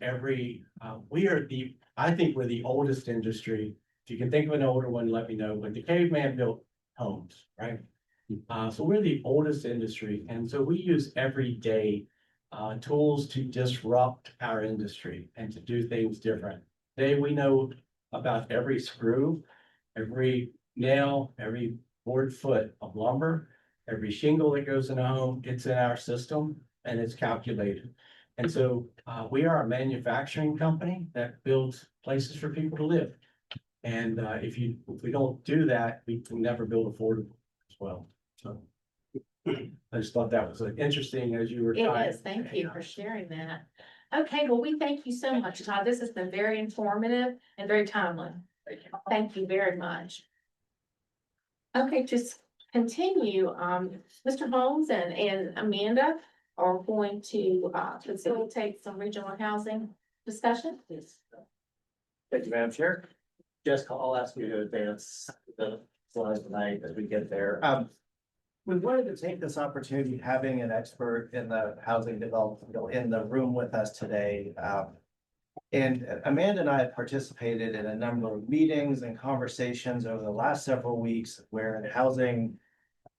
I think we're the oldest industry. If you can think of an older one, let me know. But the caveman built homes, right? So we're the oldest industry, and so we use every day tools to disrupt our industry and to do things different. Today we know about every screw, every nail, every board foot of lumber, every shingle that goes in a home. It's in our system and it's calculated. And so we are a manufacturing company that builds places for people to live. And if we don't do that, we can never build affordable as well. So I just thought that was interesting as you were. It is. Thank you for sharing that. Okay, well, we thank you so much, Todd. This has been very informative and very timely. Thank you very much. Okay, just continue. Mr. Holmes and Amanda are going to facilitate some regional housing discussion, please. Thank you, Madam Chair. Jessica, I'll ask you to advance the slides tonight as we get there. We wanted to take this opportunity, having an expert in the housing development in the room with us today. And Amanda and I have participated in a number of meetings and conversations over the last several weeks where housing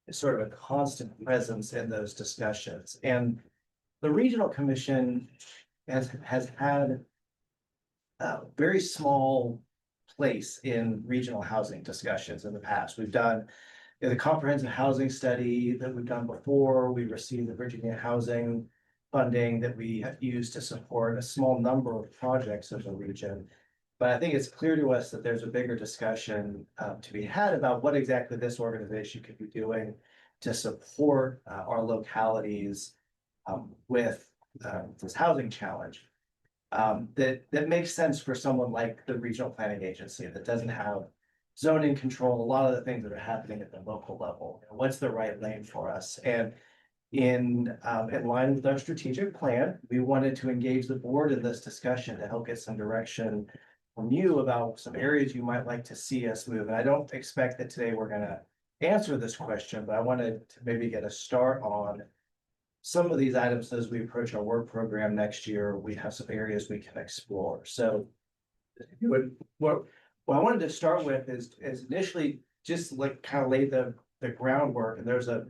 is sort of a constant presence in those discussions. And the Regional Commission has had a very small place in regional housing discussions in the past. We've done the comprehensive housing study that we've done before. We received the Virginia housing funding that we have used to support a small number of projects in the region. But I think it's clear to us that there's a bigger discussion to be had about what exactly this organization could be doing to support our localities with this housing challenge. That makes sense for someone like the Regional Planning Agency that doesn't have zoning control, a lot of the things that are happening at the local level. What's the right lane for us? And in line with our strategic plan, we wanted to engage the board in this discussion to help get some direction from you about some areas you might like to see us move. And I don't expect that today we're gonna answer this question, but I wanted to maybe get a start on some of these items as we approach our work program next year. We have some areas we can explore. So what I wanted to start with is initially just like kind of lay the groundwork. And there's a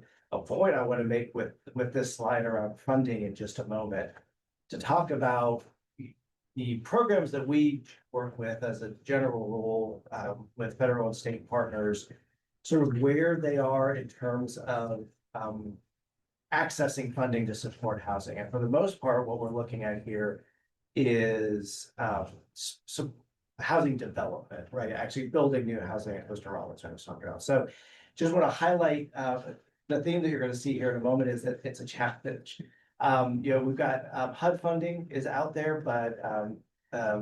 point I want to make with this slide around funding in just a moment. to talk about the programs that we work with as a general rule, with federal and state partners, sort of where they are in terms of, accessing funding to support housing. And for the most part, what we're looking at here is, some housing development, right? Actually building new housing at Mr. Robinson was talking about. So just want to highlight, the theme that you're going to see here in a moment is that it's a challenge. We've got, HUD funding is out there, but,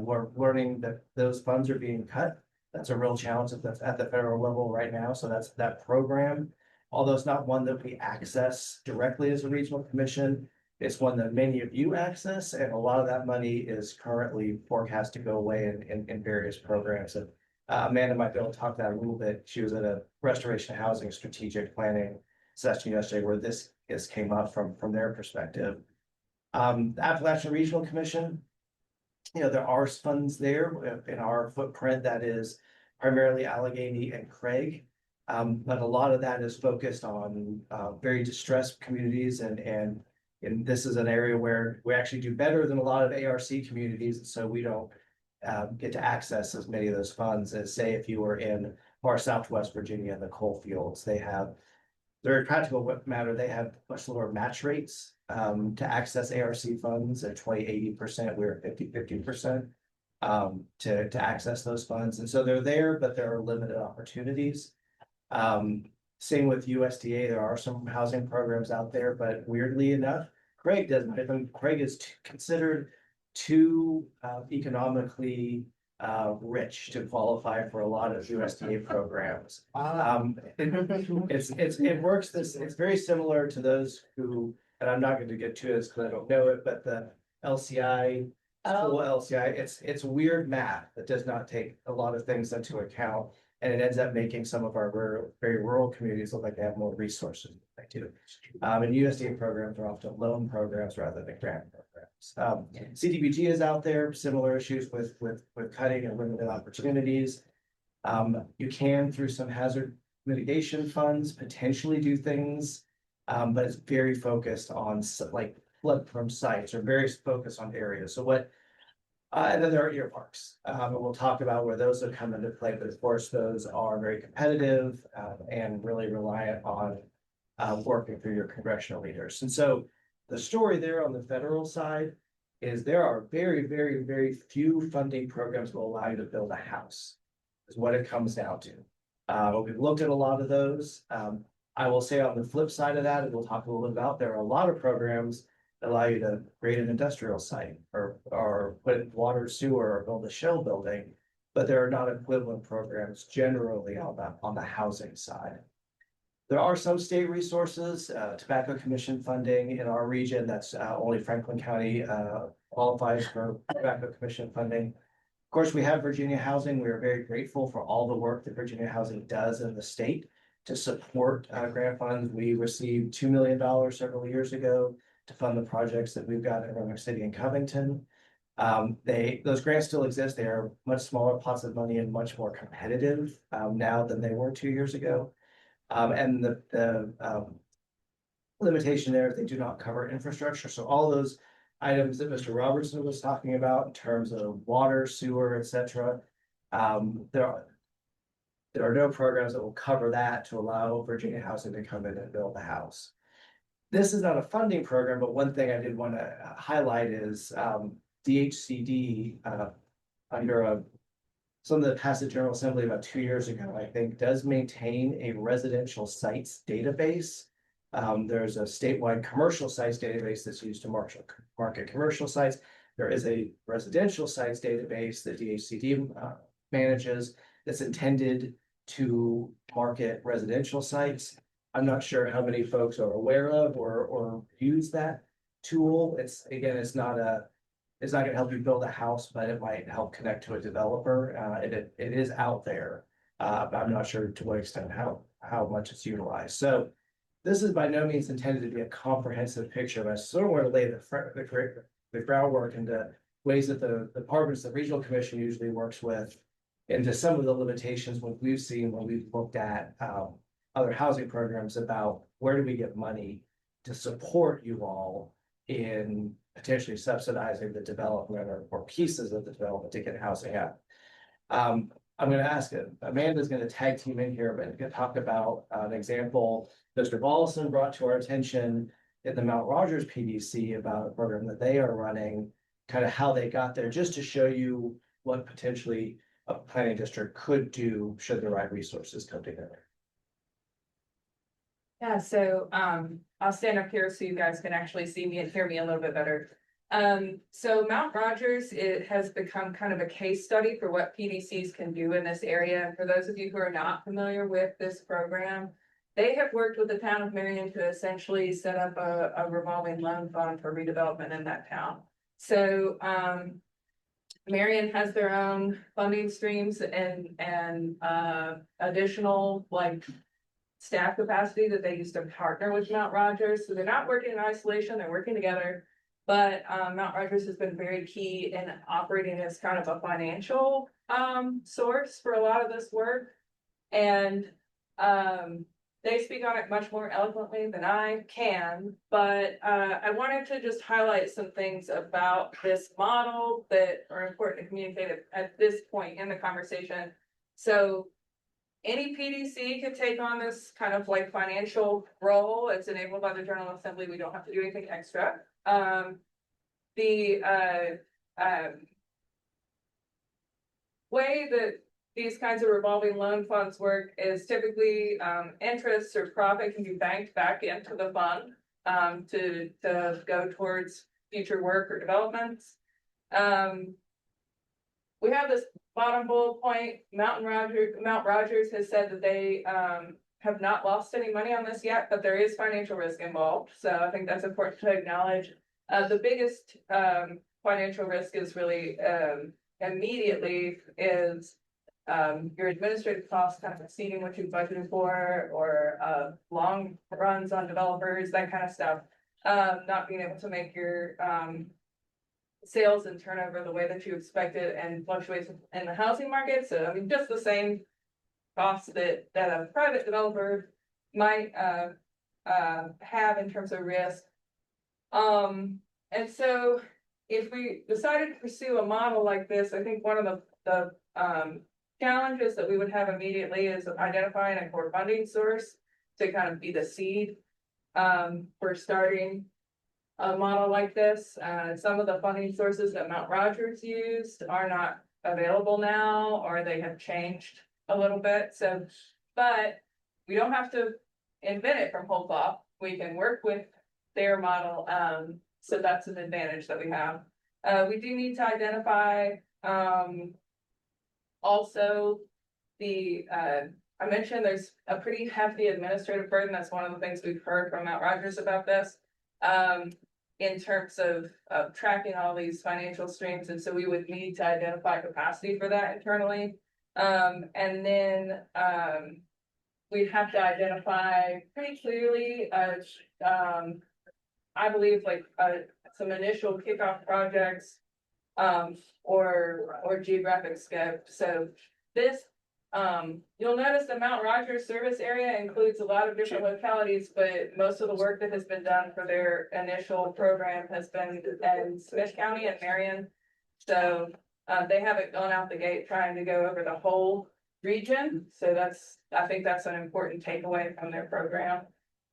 we're learning that those funds are being cut. That's a real challenge at the federal level right now. So that's that program. Although it's not one that we access directly as a regional commission, it's one that many of you access, and a lot of that money is currently forecast to go away in various programs. And Amanda might be able to talk about a little bit. She was at a restoration housing strategic planning session yesterday where this came up from their perspective. The Appalachian Regional Commission, there are funds there in our footprint that is primarily Alleghany and Craig. But a lot of that is focused on very distressed communities, and this is an area where we actually do better than a lot of ARC communities, so we don't get to access as many of those funds as, say, if you were in far Southwest Virginia, the coal fields. They're practical matter, they have much lower match rates to access ARC funds at 20-80%. We're at 50% to access those funds, and so they're there, but there are limited opportunities. Same with USDA, there are some housing programs out there, but weirdly enough, Craig doesn't. I think Craig is considered too economically rich to qualify for a lot of USDA programs. It works it's very similar to those who, and I'm not going to get to this because I don't know it, but the LCI, school LCI, it's weird math that does not take a lot of things into account. And it ends up making some of our very rural communities look like they have more resources than they do. And USDA programs are often loan programs rather than grant programs. CDBG is out there, similar issues with cutting and limited opportunities. You can, through some hazard mitigation funds, potentially do things, but it's very focused on like flood-prone sites, or very focused on areas. So and then there are earmarks, and we'll talk about where those have come into play, but of course, those are very competitive and really reliant on working through your congressional leaders. And so the story there on the federal side is there are very, very, very few funding programs that will allow you to build a house, is what it comes down to. We've looked at a lot of those. I will say on the flip side of that, and we'll talk a little bit about, there are a lot of programs allow you to create an industrial site or put in water, sewer, or build a shell building, but there are not equivalent programs generally on the housing side. There are some state resources, tobacco commission funding in our region. That's only Franklin County qualifies for tobacco commission funding. Of course, we have Virginia Housing. We are very grateful for all the work that Virginia Housing does in the state to support grant funds. We received $2 million several years ago to fund the projects that we've got in Roanoke City and Covington. Those grants still exist. They are much smaller pots of money and much more competitive now than they were 2 years ago. And the limitation there is they do not cover infrastructure. So all those items that Mr. Robertson was talking about in terms of water, sewer, etc., there are no programs that will cover that to allow Virginia Housing to come in and build a house. This is not a funding program, but one thing I did want to highlight is DHCD under something that passed the General Assembly about 2 years ago, I think, does maintain a residential sites database. There's a statewide commercial sites database that's used to market commercial sites. There is a residential sites database that DHCD manages that's intended to market residential sites. I'm not sure how many folks are aware of or use that tool. It's not gonna help you build a house, but it might help connect to a developer. It is out there, but I'm not sure to what extent how much it's utilized. So this is by no means intended to be a comprehensive picture, but I sort of want to lay the groundwork into ways that the departments, the regional commission usually works with, into some of the limitations what we've seen when we've looked at other housing programs about where do we get money to support you all in potentially subsidizing the development or pieces of the development to get housing out. I'm gonna ask it, Amanda's gonna tag team in here, but can talk about an example Mr. Paulson brought to our attention in the Mount Rogers PDC about a program that they are running, kind of how they got there, just to show you what potentially a planning district could do should the right resources come together. Yeah, so I'll stand up here so you guys can actually see me and hear me a little bit better. So Mount Rogers, it has become kind of a case study for what PDCs can do in this area. And for those of you who are not familiar with this program, they have worked with the town of Marion to essentially set up a revolving loan fund for redevelopment in that town. So Marion has their own funding streams and additional like staff capacity that they use to partner with Mount Rogers. So they're not working in isolation, they're working together. But Mount Rogers has been very key in operating as kind of a financial source for a lot of this work. And they speak on it much more eloquently than I can, but I wanted to just highlight some things about this model that are important to communicate at this point in the conversation. So any PDC could take on this kind of like financial role. It's enabled by the General Assembly. We don't have to do anything extra. The way that these kinds of revolving loan funds work is typically interest or profit can be banked back into the fund to go towards future work or developments. We have this bottom bullet point. Mount Rogers has said that they have not lost any money on this yet, but there is financial risk involved. So I think that's important to acknowledge. The biggest financial risk is really immediately is your administrative costs kind of exceeding what you budgeted for, or long runs on developers, that kind of stuff. Not being able to make your sales and turnover the way that you expected, and fluctuations in the housing market. So I mean, just the same costs that a private developer might have in terms of risk. And so if we decided to pursue a model like this, I think one of the challenges that we would have immediately is identifying a core funding source to kind of be the seed for starting a model like this. Some of the funding sources that Mount Rogers used are not available now, or they have changed a little bit. So, but we don't have to invent it from whole cloth. We can work with their model. So that's an advantage that we have. We do need to identify also the I mentioned there's a pretty hefty administrative burden. That's one of the things we've heard from Mount Rogers about this. In terms of tracking all these financial streams. And so we would need to identify capacity for that internally. And then we'd have to identify pretty clearly, I believe, like some initial kickoff projects or geographic scope. So this you'll notice the Mount Rogers service area includes a lot of different localities, but most of the work that has been done for their initial program has been in Smith County and Marion. So they haven't gone out the gate trying to go over the whole region. So I think that's an important takeaway from their program.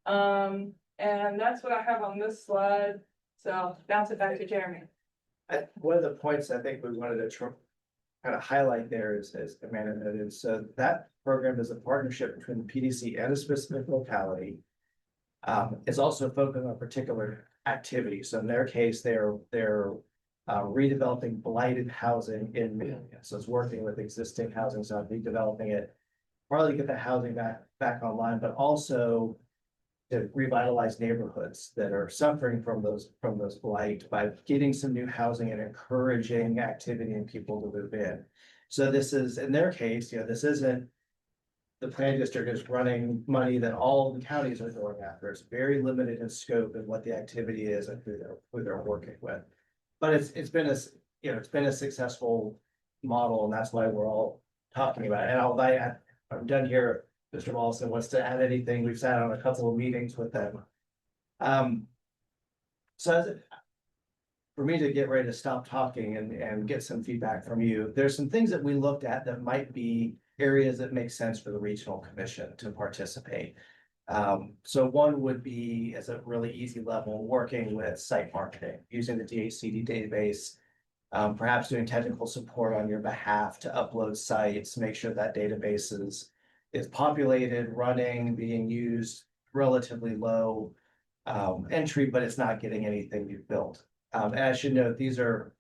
And that's what I have on this slide. So I'll bounce it back to Jeremy. One of the points I think we wanted to kind of highlight there is, as Amanda noted, so that program is a partnership between the PDC and a specific locality. It's also focused on a particular activity. So in their case, they're redeveloping blighted housing in Marion. So it's working with existing housing, so redeveloping it, partly to get the housing back online, but also to revitalize neighborhoods that are suffering from those blight by getting some new housing and encouraging activity and people to move in. So this is, in their case, this isn't the planning district is running money that all the counties are going after. It's very limited in scope and what the activity is and who they're working with. But it's been a successful model, and that's why we're all talking about it. And I'm done here. Mr. Wilson wants to add anything. We've sat on a couple of meetings with them. So for me to get ready to stop talking and get some feedback from you, there's some things that we looked at that might be areas that make sense for the regional commission to participate. So one would be, as a really easy level, working with site marketing, using the DHCD database, perhaps doing technical support on your behalf to upload sites, make sure that database is populated, running, being used, relatively low entry, but it's not getting anything you've built. And I should note, these are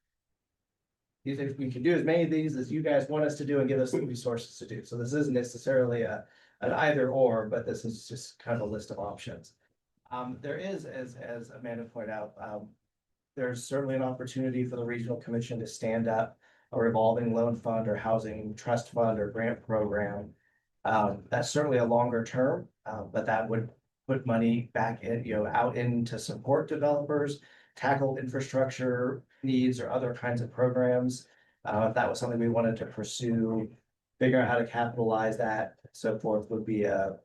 we can do as many of these as you guys want us to do and give us the resources to do. So this isn't necessarily an either or, but this is just kind of a list of options. There is, as Amanda pointed out, there's certainly an opportunity for the regional commission to stand up a revolving loan fund or housing trust fund or grant program. That's certainly a longer term, but that would put money back in, out into support developers, tackle infrastructure needs or other kinds of programs. If that was something we wanted to pursue, figure out how to capitalize that, so forth would be a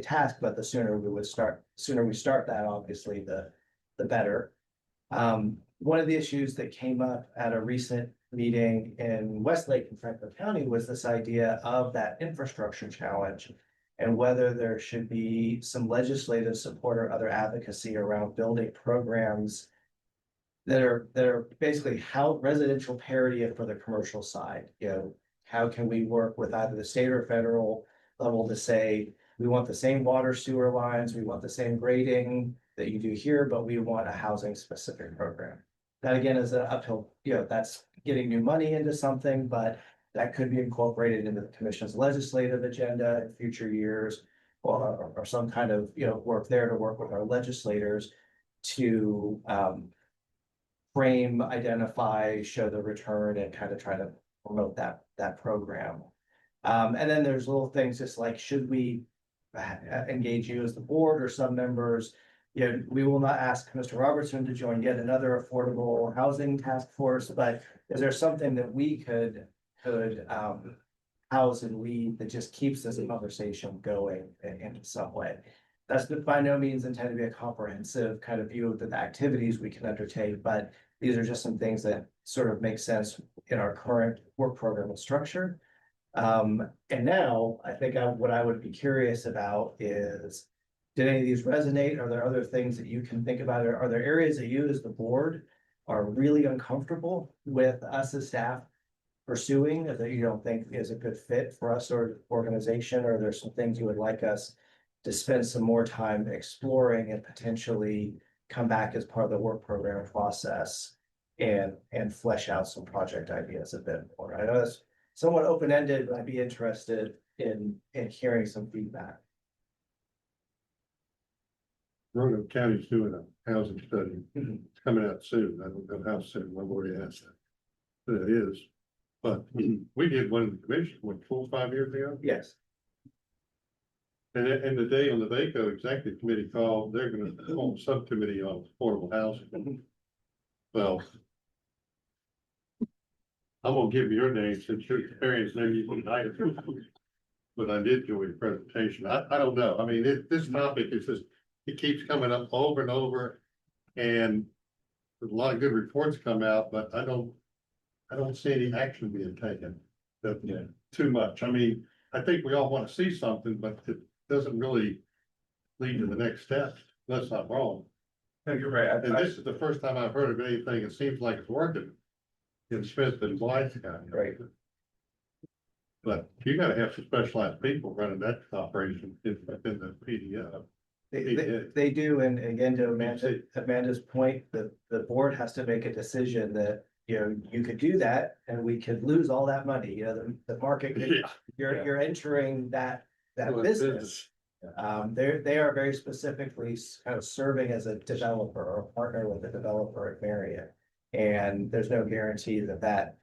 task, but the sooner we start that, obviously, the better. One of the issues that came up at a recent meeting in Westlake and Franklin County was this idea of that infrastructure challenge and whether there should be some legislative support or other advocacy around building programs that are basically how residential parity for the commercial side. How can we work with either the state or federal level to say, we want the same water sewer lines, we want the same grading that you do here, but we want a housing specific program. That again is an uphill, that's getting new money into something, but that could be incorporated into the commission's legislative agenda in future years, or some kind of, work there to work with our legislators to frame, identify, show the return, and kind of try to promote that program. And then there's little things just like, should we engage you as the board or some members? We will not ask Mr. Robertson to join yet another affordable housing task force, but is there something that we could house and lead that just keeps this conversation going in some way? That's by no means intended to be a comprehensive kind of view of the activities we can undertake, but these are just some things that sort of make sense in our current work program and structure. And now I think what I would be curious about is, did any of these resonate? Are there other things that you can think about? Are there areas that you as the board are really uncomfortable with us as staff pursuing that you don't think is a good fit for us or organization? Or there's some things you would like us to spend some more time exploring and potentially come back as part of the work program process and flesh out some project ideas a bit more? I know that's somewhat open-ended, but I'd be interested in hearing some feedback. Roanoke County's doing a housing study. It's coming out soon. I don't know how soon. I've already asked that. But it is. But we did one in the commission, 4 or 5 years ago. Yes. And the day on the VACO executive committee call, they're gonna hold a subcommittee on affordable housing. Well, I'm gonna give you your name since your experience, maybe you can hide it. But I did enjoy your presentation. I don't know. I mean, this topic is just, it keeps coming up over and over. And there's a lot of good reports come out, but I don't see any action being taken. Too much. I mean, I think we all want to see something, but it doesn't really lead to the next step. That's not wrong. No, you're right. And this is the first time I've heard of anything that seems like it's working in Smith and Blythe County. Right. But you gotta have some specialized people running that operation in the PDF. They do, and again, to Amanda's point, the board has to make a decision that, you could do that and we could lose all that money, the market, you're entering that business. They are very specifically kind of serving as a developer or a partner with a developer at Marriott. And there's no guarantee that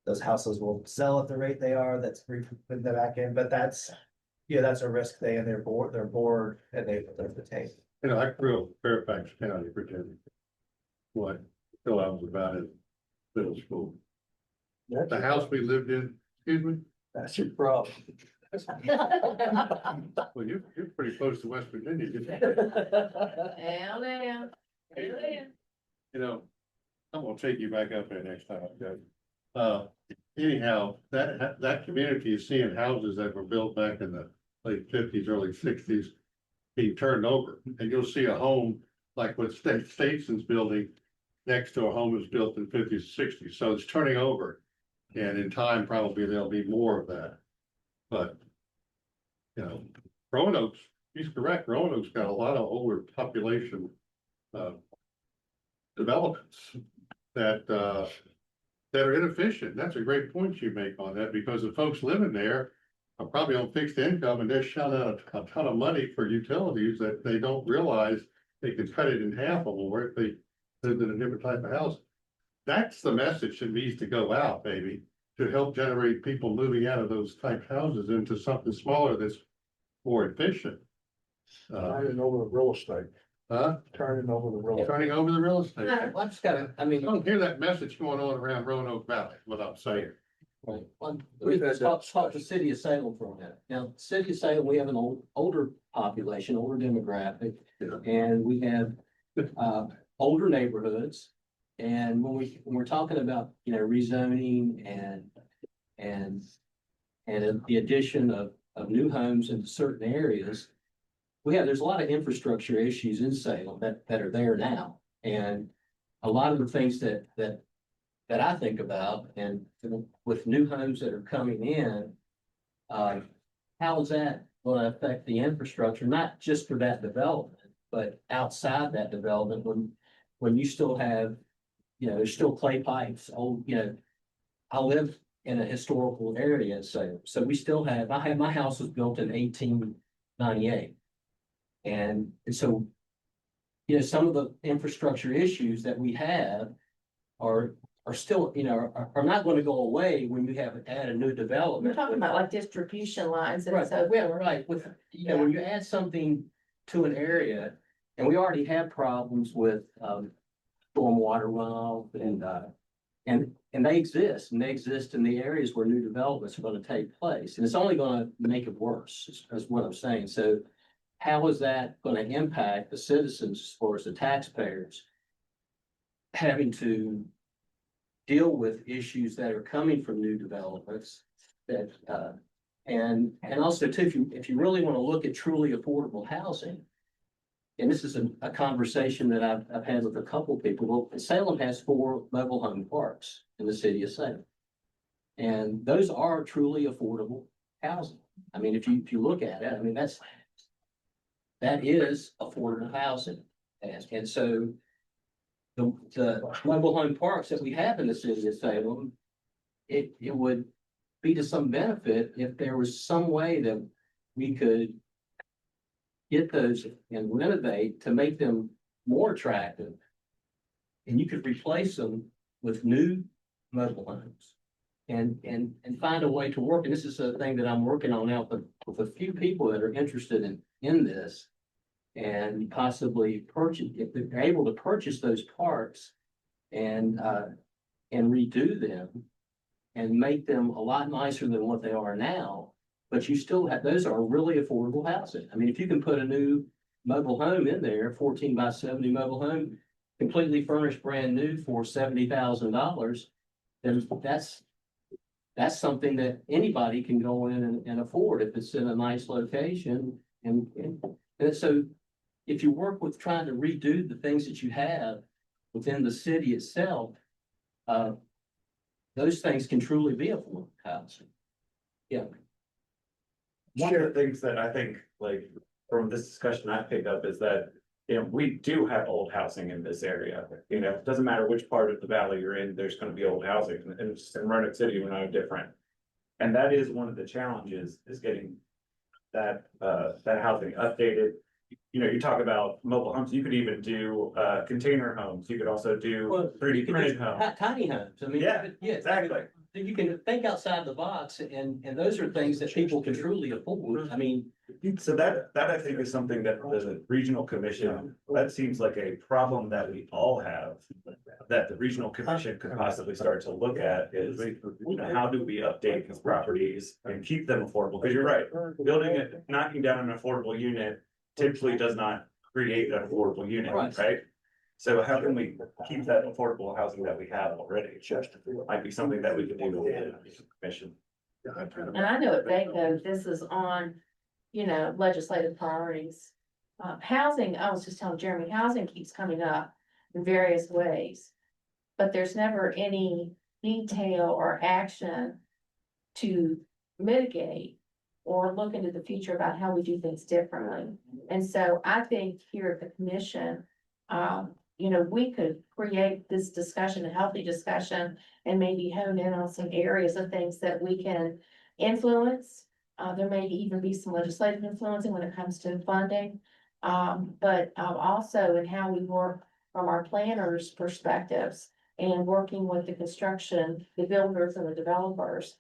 those houses will sell at the rate they are. That's free in the back end, but that's a risk they and their board and they take. I grew up in Fairfax County, Virginia. Till I was about in middle school. The house we lived in, excuse me? That's your problem. Well, you're pretty close to West Virginia. Down. I'm gonna take you back up there next time, okay? Anyhow, that community is seeing houses that were built back in the late fifties, early sixties being turned over, and you'll see a home like what Stateson's building next to a home was built in fifties, sixties, so it's turning over. And in time, probably there'll be more of that, but you know, Roanoke's, he's correct, Roanoke's got a lot of older population developments that that are inefficient. That's a great point you make on that, because the folks living there are probably on fixed income and they're shelling out a ton of money for utilities that they don't realize they could cut it in half or more if they lived in a different type of house. That's the message that needs to go out, baby, to help generate people moving out of those type houses into something smaller that's more efficient. Turning over the real estate, Huh? turning over the real estate. Turning over the real estate. Well, I just gotta, I mean, I don't hear that message going on around Roanoke Valley, what I'm saying. let's talk the city of Salem for a minute. Now, city of Salem, we have an older population, older demographic, and we have older neighborhoods. And when we're talking about, you know, rezoning and the addition of new homes into certain areas, there's a lot of infrastructure issues in Salem that are there now. And a lot of the things that I think about, and with new homes that are coming in, how is that going to affect the infrastructure, not just for that development, but outside that development when you still have, you know, there's still clay pipes, old, you know, I live in a historical area, so we still have, my house was built in 1898. And so, you know, some of the infrastructure issues that we have are still, you know, are not going to go away when you add a new We're development. talking about like distribution lines and Right, so. well, right, with, you know, when you add something to an area, and we already have problems with, stormwater runoff and they exist in the areas where new developments are going to take place. And it's only going to make it worse, is what I'm saying. So how is that going to impact the citizens as far as the taxpayers having to deal with issues that are coming from new developments that, and also too, if you really want to look at truly affordable housing, and this is a conversation that I've had with a couple of people. Well, Salem has 4 mobile home parks in the city of Salem. And those are truly affordable housing. I mean, if you look at it, I mean, that is affordable housing. And so the mobile home parks that we have in the city of Salem, it would be to some benefit if there was some way that we could get those and renovate to make them more attractive. And you could replace them with new mobile homes and find a way to work. And this is a thing that I'm working on now with a few people that are interested in this, and possibly purchase, if they're able to purchase those parks and redo them and make them a lot nicer than what they are now. But you still have, those are really affordable housing. I mean, if you can put a new mobile home in there, 14 by 70 mobile home, completely furnished, brand new for $70,000, then that's something that anybody can go in and afford if it's in a nice location. And so if you work with trying to redo the things that you have within the city itself, those things can truly be affordable housing. Yeah. One of the things that I think, like, from this discussion I picked up is that, you know, we do have old housing in this area. You know, it doesn't matter which part of the valley you're in, there's gonna be old housing, and it's in Roanoke City, we're no different. And that is one of the challenges, is getting that housing updated. You know, you talk about mobile homes, you could even do container homes, you could also do 3D printed homes. Tiny homes. I mean, Yeah, yeah, exactly. You can think outside the box, and those are things that people can truly afford. I mean, So that I think is something that the regional commission, that seems like a problem that we all have. That the regional commission could possibly start to look at is, you know, how do we update these properties and keep them affordable? Because you're right, knocking down an affordable unit typically does not create an affordable unit, Right. right? So how can we keep that affordable housing that we have already? Might be something that we could do with the commission. And I know at Vaco, this is on, legislative priorities. Housing, I was just telling Jeremy, housing keeps coming up in various ways. But there's never any detail or action to mitigate or look into the future about how we do things differently. And so I think here at the commission, we could create this discussion, a healthy discussion, and maybe hone in on some areas of things that we can influence. There may even be some legislative influencing when it comes to funding. But also in how we work from our planners' perspectives and working with the construction, the builders and the developers.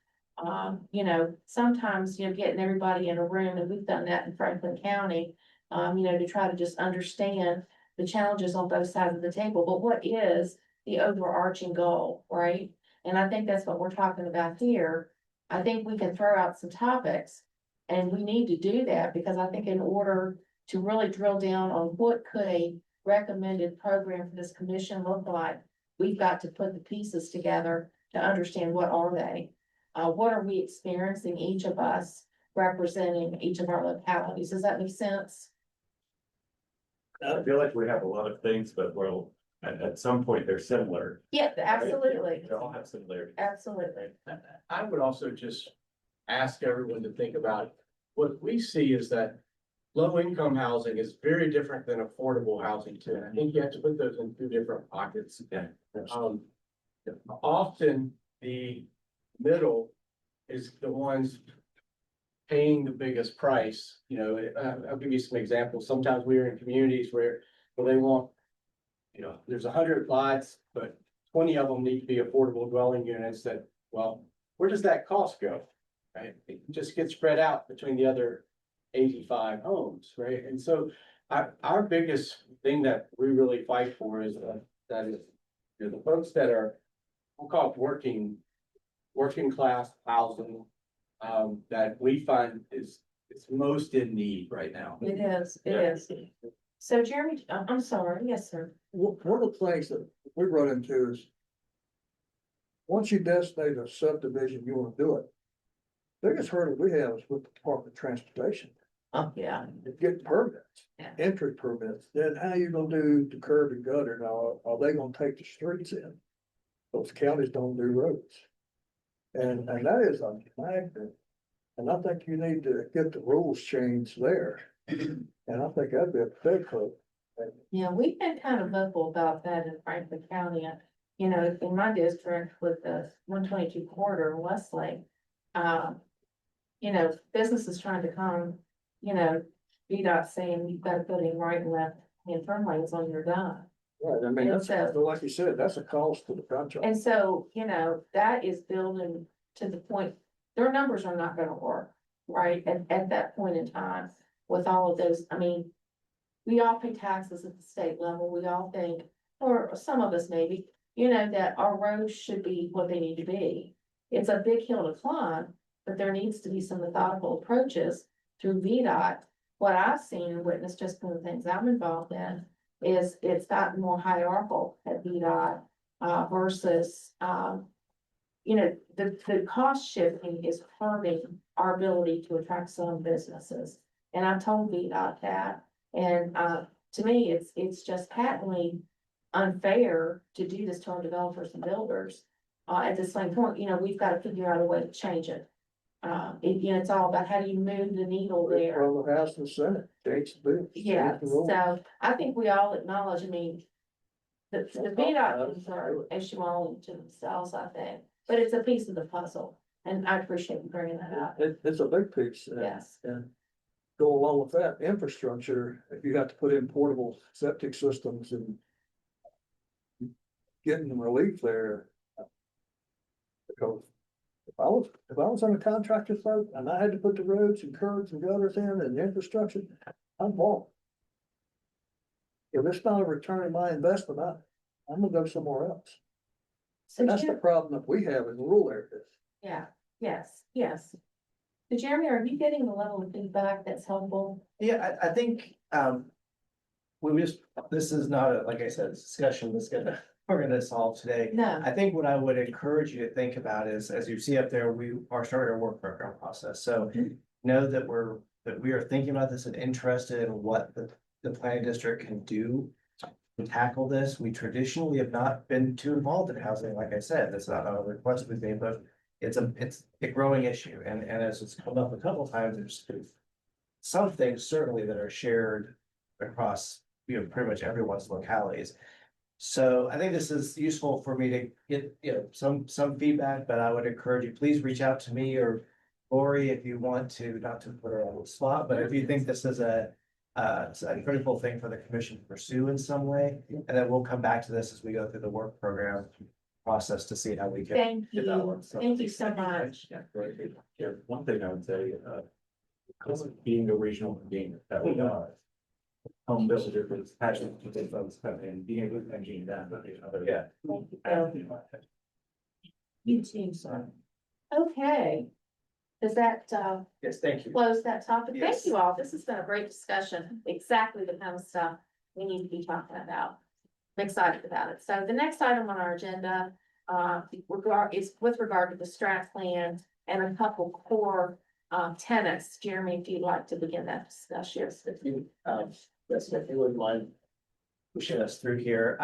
Sometimes, getting everybody in a room, and we've done that in Franklin County, to try to just understand the challenges on both sides of the table, but what is the overarching goal, right? And I think that's what we're talking about here. I think we can throw out some topics, and we need to do that, because I think in order to really drill down on what could a recommended program for this commission look like, we've got to put the pieces together to understand what are they. What are we experiencing, each of us representing each of our localities? Does that make sense? I feel like we have a lot of things, but at some point they're similar. Yeah, absolutely. They all have similarities. Absolutely. I would also just ask everyone to think about, what we see is that low income housing is very different than affordable housing too. And I think you have to put those in two different pockets. Yeah. Often the middle is the ones paying the biggest price. I'll give you some examples. Sometimes we're in communities where they want, there's 100 lots, but 20 of them need to be affordable dwelling units. That, well, where does that cost go? Right? It just gets spread out between the other 85 homes, right? And so our biggest thing that we really fight for is that is, the folks that are, we'll call it working class housing, that we find is most in need right now. It is. So Jeremy, I'm sorry. Yes, sir. One of the things that we run into is, once you designate a subdivision, you wanna do it. Biggest hurdle we have is with the Department of Transportation. Oh, yeah. Get permits, Yeah. entry permits, then how you gonna do the curb and gutter? Now, are they gonna take the streets in? Those counties don't do roads. And that is a magnet. And I think you need to get the rules changed there. And I think that'd be a big hook. Yeah, we've been kind of vocal about that in Franklin County. In my district with the 122 corridor in Westlake. Businesses trying to come, VDOT saying you've got to put in right and left hand turn lanes when you're done. Right, I mean, And that's, so- like you said, that's a cost to the contract. And so, that is building to the point, their numbers are not gonna work, right? At that point in time, with all of those, we all pay taxes at the state level. We all think, or some of us maybe, that our roads should be what they need to be. It's a big hill to climb, but there needs to be some methodical approaches through VDOT. What I've seen and witnessed just from the things I'm involved in is it's gotten more hierarchical at VDOT, versus, the cost shifting is hurting our ability to attract some businesses. And I told VDOT that, and, to me, it's just patently unfair to do this to our developers and builders. At the same point, we've got to figure out a way to change it. It's all about how do you move the needle there. From the House and Senate, change the bill. Yeah, change the rules. so I think we all acknowledge, the VDOT is our issue only to themselves, I think, but it's a piece of the puzzle, and I appreciate you bringing that up. It's a big piece. Yes. And go along with that, infrastructure, if you have to put in portable septic systems and getting the relief there. Because if I was on a contractor site and I had to put the roads and curbs and gutters in and the infrastructure, I'd walk. If it's not a return on my investment, I'm gonna go somewhere else. So That's the problem that we have in rural areas. yeah, yes. So Jeremy, are you getting the level of feedback that's helpful? Yeah, I think, we just, this is not, like I said, a discussion that's we're gonna solve today. No, I think what I would encourage you to think about is, as you see up there, we are starting our work program process, so know that we are thinking about this and interested in what the planning district can do to tackle this. We traditionally have not been too involved in housing, like I said, that's not a request we've made, but it's a growing issue, and as it's come up a couple times, there's some things certainly that are shared across, pretty much everyone's localities. So I think this is useful for me to get, some feedback, but I would encourage you, please reach out to me or Lori if you want to, not to put her on the spot, but if you think this is a critical thing for the commission to pursue in some way, and then we'll come back to this as we go through the work program process to see how we can. thank you. develop some- Thank you so much. Yeah, right. Yeah, one thing I would say, because of being a regional convener that we are. Home builder was passionate to take folks come in, being able to engine that, but there's other. Yeah. Thank you, Bill. You too, sir. Okay. Does that, Yes, thank you. close that topic? Thank Yes. you all. This has been a great discussion. Exactly the kind of stuff we need to be talking about. I'm excited about it. So the next item on our agenda, is with regard to the strat plan and a couple core, tenants. Jeremy, if you'd like to begin that discussion. Yes, if you, if you wouldn't mind pushing us through here.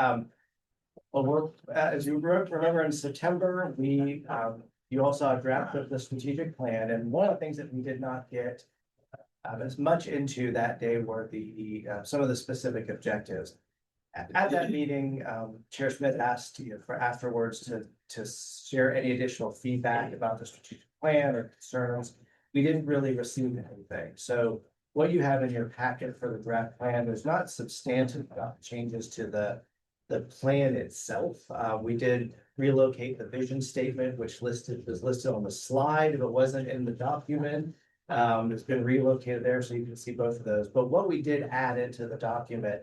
Well, as you remember in September, you all saw a draft of the strategic plan, and one of the things that we did not get as much into that day were some of the specific objectives. At that meeting, Chair Smith asked for afterwards to share any additional feedback about the strategic plan or concerns. We didn't really receive anything, so what you have in your packet for the draft plan, there's not substantive changes to the plan itself. We did relocate the vision statement, which was listed on the slide, but wasn't in the document. It's been relocated there, so you can see both of those. But what we did add into the document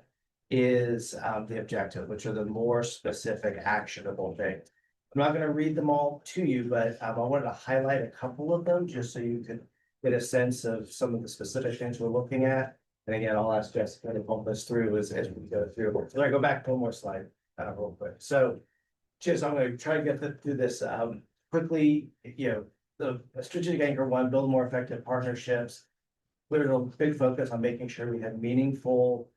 is the objective, which are the more specific actionable things. I'm not gonna read them all to you, but I wanted to highlight a couple of them just so you could get a sense of some of the specific things we're looking at. And again, I'll ask Jessica to pump us through as we go through. So I go back to one more slide, real quick. So just, I'm gonna try to get through this, quickly, the strategic anchor one, build more effective partnerships. We had a big focus on making sure we had meaningful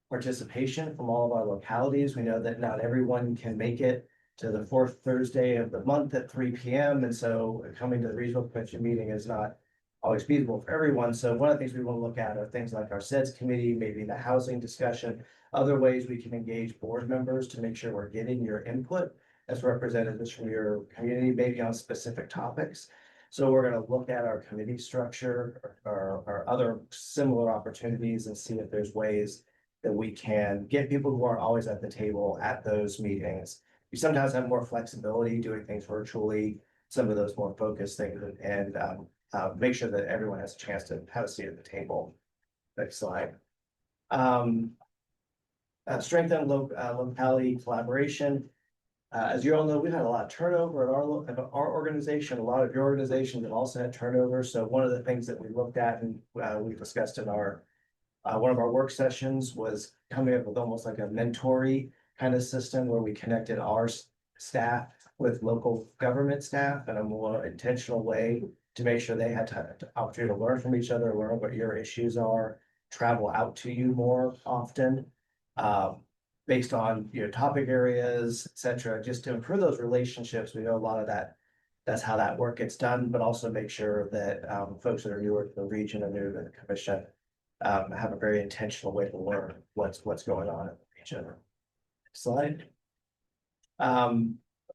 participation from all of our localities. We know that not everyone can make it to the fourth Thursday of the month at 3 p.m. And so coming to the regional commission meeting is not always feasible for everyone. So one of the things we want to look at are things like our SEDS committee, maybe the housing discussion, other ways we can engage board members to make sure we're getting your input as representatives from your community, maybe on specific topics. So we're going to look at our committee structure or other similar opportunities and see if there's ways that we can get people who aren't always at the table at those meetings. We sometimes have more flexibility doing things virtually, some of those more focused things, and make sure that everyone has a chance to have a seat at the table. Next slide. Strengthen locality collaboration. As you all know, we've had a lot of turnover at our organization. A lot of your organizations have also had turnover. So one of the things that we looked at and we discussed in our one of our work sessions was coming up with almost like a mentoring kind of system where we connected our staff with local government staff in a more intentional way to make sure they had to opportunity to learn from each other, learn what your issues are, travel out to you more often, based on, topic areas, et cetera, just to improve those relationships. We know a lot of that's how that work gets done, but also make sure that folks that are newer to the region and new to the commission have a very intentional way to learn what's going on in the region. Next slide.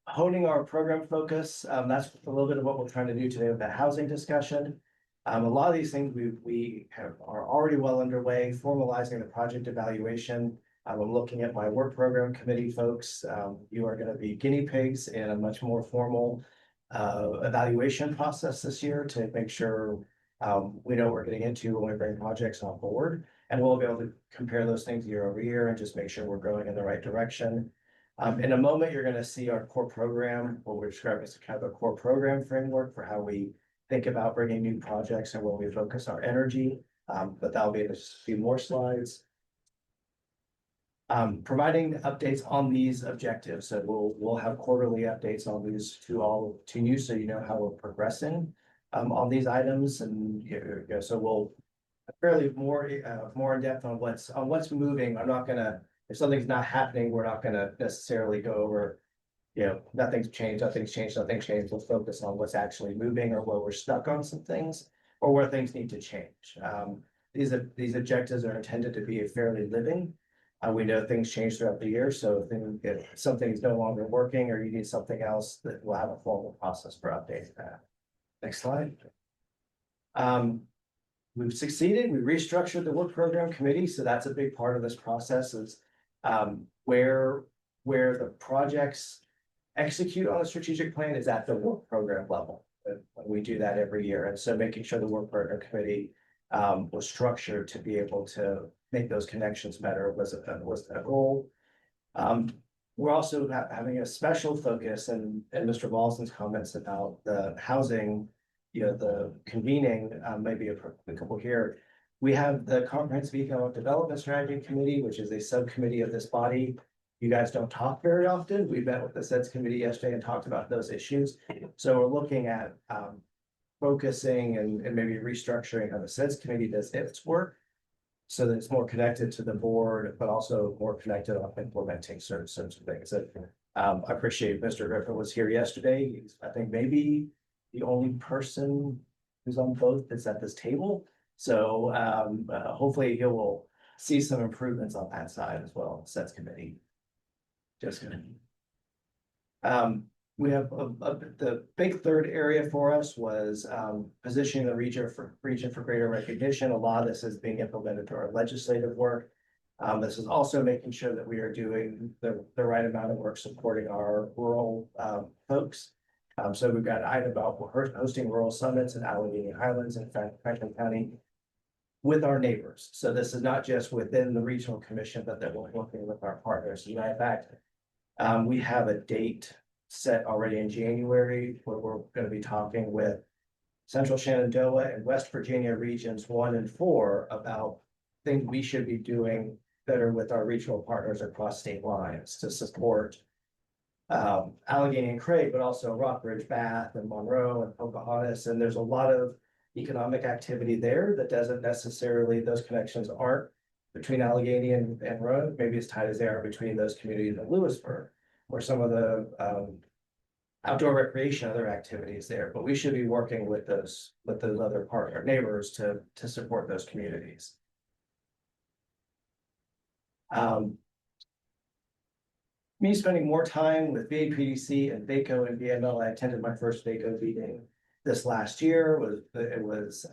Honing our program focus, that's a little bit of what we're trying to do today with the housing discussion. A lot of these things are already well underway, formalizing the project evaluation. I'm looking at my work program committee folks. You are going to be guinea pigs in a much more formal evaluation process this year to make sure we know what we're getting into when we bring projects on board. And we'll be able to compare those things year over year and just make sure we're going in the right direction. In a moment, you're going to see our core program, what we're describing as kind of a core program framework for how we think about bringing new projects and where we focus our energy. But that'll be in a few more slides. Providing updates on these objectives. So we'll have quarterly updates on these to you, so you know how we're progressing on these items, and so we'll fairly more in depth on what's moving. I'm not gonna, if something's not happening, we're not gonna necessarily go over, nothing's changed. We'll focus on what's actually moving, or where we're stuck on some things, or where things need to change. These objectives are intended to be fairly living. We know things change throughout the year, so if something's no longer working or you need something else, that we'll have a formal process for updating that. Next slide. We've succeeded. We restructured the work program committee, so that's a big part of this process is where the projects execute on the strategic plan is at the work program level. We do that every year, and so making sure the work program committee was structured to be able to make those connections better was a goal. We're also having a special focus, and Mr. Walson's comments about the housing, the convening, maybe a couple here. We have the Comprehensive Economic Development Strategy Committee, which is a subcommittee of this body. You guys don't talk very often. We met with the SEDS committee yesterday and talked about those issues. So we're looking at focusing and maybe restructuring how the SEDS committee does its work, so that it's more connected to the board, but also more connected on implementing certain things. I appreciate Mr. Griffin was here yesterday. He's, I think, maybe the only person who's on both that's at this table. So hopefully he will see some improvements on that side as well, SEDS committee. Just gonna. We have the big third area for us was positioning the region for greater recognition. A lot of this is being implemented through our legislative work. This is also making sure that we are doing the right amount of work supporting our rural folks. So we've got an item about hosting rural summits in Allegheny Highlands and Franklin County with our neighbors. So this is not just within the regional commission, but that we're working with our partners. In fact, we have a date set already in January where we're going to be talking with Central Shenandoah and West Virginia regions 1 and 4 about things we should be doing better with our regional partners across state lines to support Allegheny and Craig, but also Rockbridge, Bath, and Monroe and Pocahontas. And there's a lot of economic activity there that doesn't necessarily, those connections aren't between Allegheny and Roanoke, maybe as tight as they are between those communities in Lewisburg, or some of the outdoor recreation, other activities there. But we should be working with those other partner neighbors to support those communities. Me spending more time with VAPDC and VACO and VML. I attended my first VACO meeting this last year. It was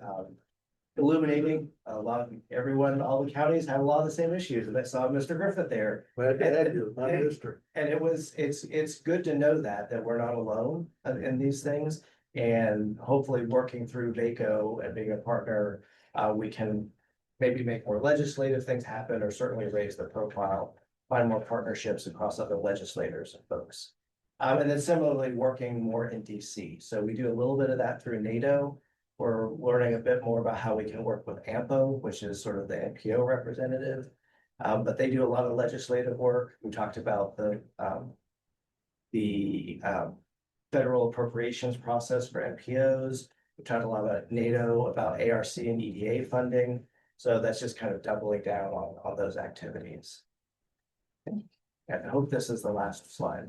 illuminating. A lot of all the counties have a lot of the same issues, and I saw Mr. Griffith there. Glad to have you, my district. And it's good to know that we're not alone in these things, and hopefully working through VACO and being a partner, we can maybe make more legislative things happen, or certainly raise the profile, find more partnerships across other legislators and folks. And then similarly working more in DC. So we do a little bit of that through NATO. We're learning a bit more about how we can work with AMPO, which is sort of the NPO representative. But they do a lot of legislative work. We talked about the federal appropriations process for NPOs. We talked a lot about NATO, about ARC and EDA funding. So that's just kind of doubling down on those activities. And I hope this is the last slide.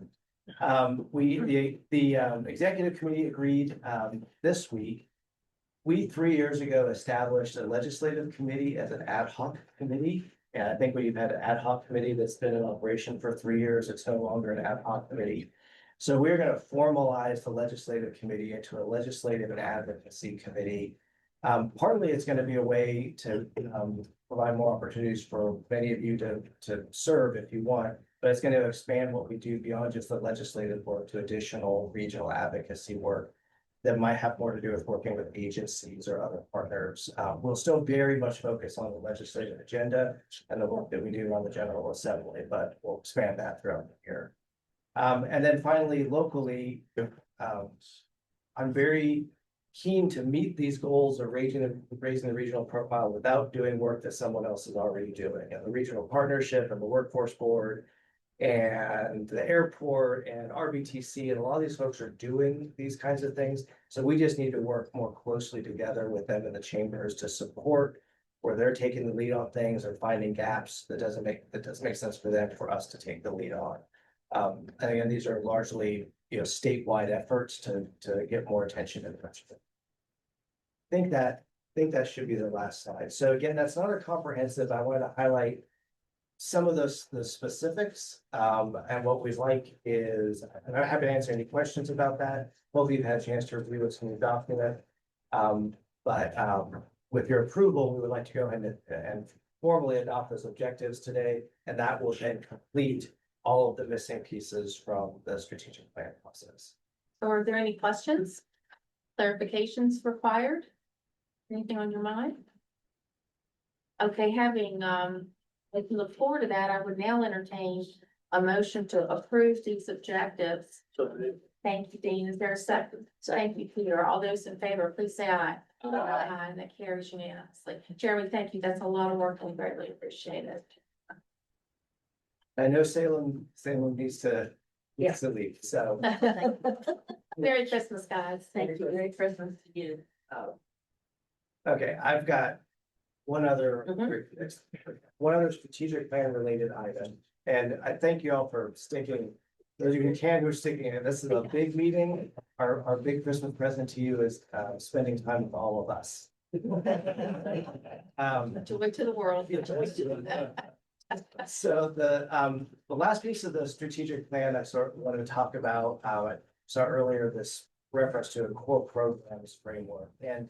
The executive committee agreed this week. We 3 years ago established a legislative committee as an ad hoc committee. And I think we've had an ad hoc committee that's been in operation for 3 years. It's no longer an ad hoc committee. So we're going to formalize the legislative committee into a legislative and advocacy committee. Partly it's going to be a way to provide more opportunities for many of you to serve if you want, but it's going to expand what we do beyond just the legislative work to additional regional advocacy work that might have more to do with working with agencies or other partners. We'll still very much focus on the legislative agenda and the work that we do on the General Assembly, but we'll expand that throughout the year. And then finally, locally, I'm very keen to meet these goals of raising the regional profile without doing work that someone else is already doing. And the regional partnership and the workforce board and the airport and RBTC and a lot of these folks are doing these kinds of things. So we just need to work more closely together with them in the chambers to support where they're taking the lead on things or finding gaps that doesn't make sense for them, for us to take the lead on. And again, these are largely, statewide efforts to get more attention and attention. Think that should be the last slide. So again, that's not a comprehensive. I wanted to highlight some of the specifics. And what we'd like is, and I'm happy to answer any questions about that. Hopefully you've had a chance to review what's in the document. With your approval, we would like to go ahead and formally adopt those objectives today, and that will then complete all of the missing pieces from the strategic plan process. So are there any questions? Clarifications required? Anything on your mind? Okay, if you look forward to that, I would now entertain a motion to approve these objectives. Thank you, Dean. Is there a second? Thank you, Peter. All those in favor, please say aye. Aye. And that carries unanimously. Jeremy, thank you. That's a lot of work. We greatly appreciate it. I know Salem needs to leave, so. Merry Christmas, guys. Thank you. Merry Christmas to you. Okay, I've got one other strategic plan related item. And I thank you all for sticking, those of you who are sticking in. This is a big meeting. Our big Christmas present to you is spending time with all of us. Joy to the world. So the last piece of the strategic plan I sort of wanted to talk about, I saw earlier this reference to a core programs framework. And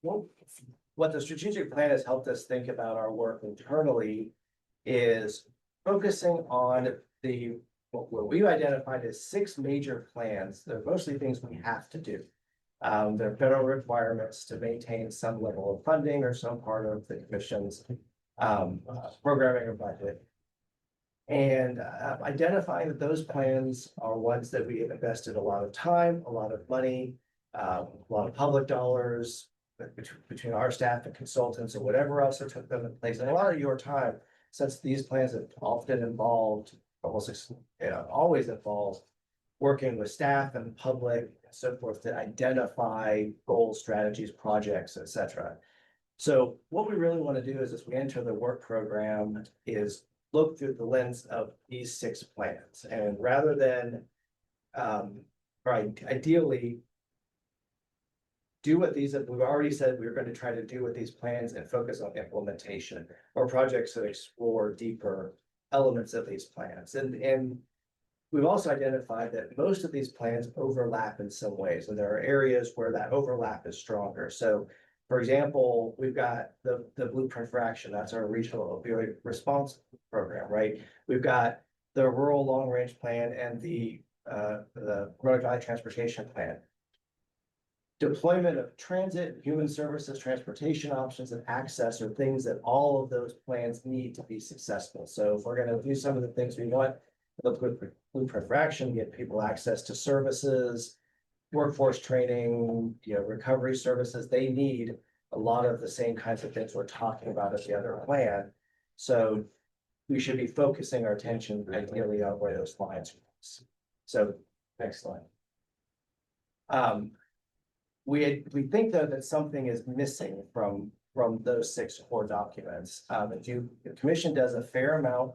what the strategic plan has helped us think about our work internally is focusing on what we've identified as 6 major plans. They're mostly things we have to do. They're federal requirements to maintain some level of funding or some part of the commission's programming or budget. And identifying that those plans are ones that we have invested a lot of time, a lot of money, a lot of public dollars between our staff and consultants or whatever else that took them in place, and a lot of your time, since these plans have often involved, always involved working with staff and public and so forth to identify goals, strategies, projects, etc. So what we really want to do is, as we enter the work program, is look through the lens of these 6 plans, and rather than, ideally, do what we've already said we're going to try to do with these plans and focus on implementation or projects that explore deeper elements of these plans. And we've also identified that most of these plans overlap in some ways, and there are areas where that overlap is stronger. So, for example, we've got the Blueprint for Action. That's our regional opioid response program, right? We've got the rural long range plan and the Roanoke Valley transportation plan. Deployment of transit, human services, transportation options, and access are things that all of those plans need to be successful. So if we're going to do some of the things we want, the Blueprint for Action, get people access to services, workforce training, recovery services, they need a lot of the same kinds of things we're talking about as the other plan. So we should be focusing our attention ideally on where those lines are. So next slide. We think though that something is missing from those 6 core documents. The commission does a fair amount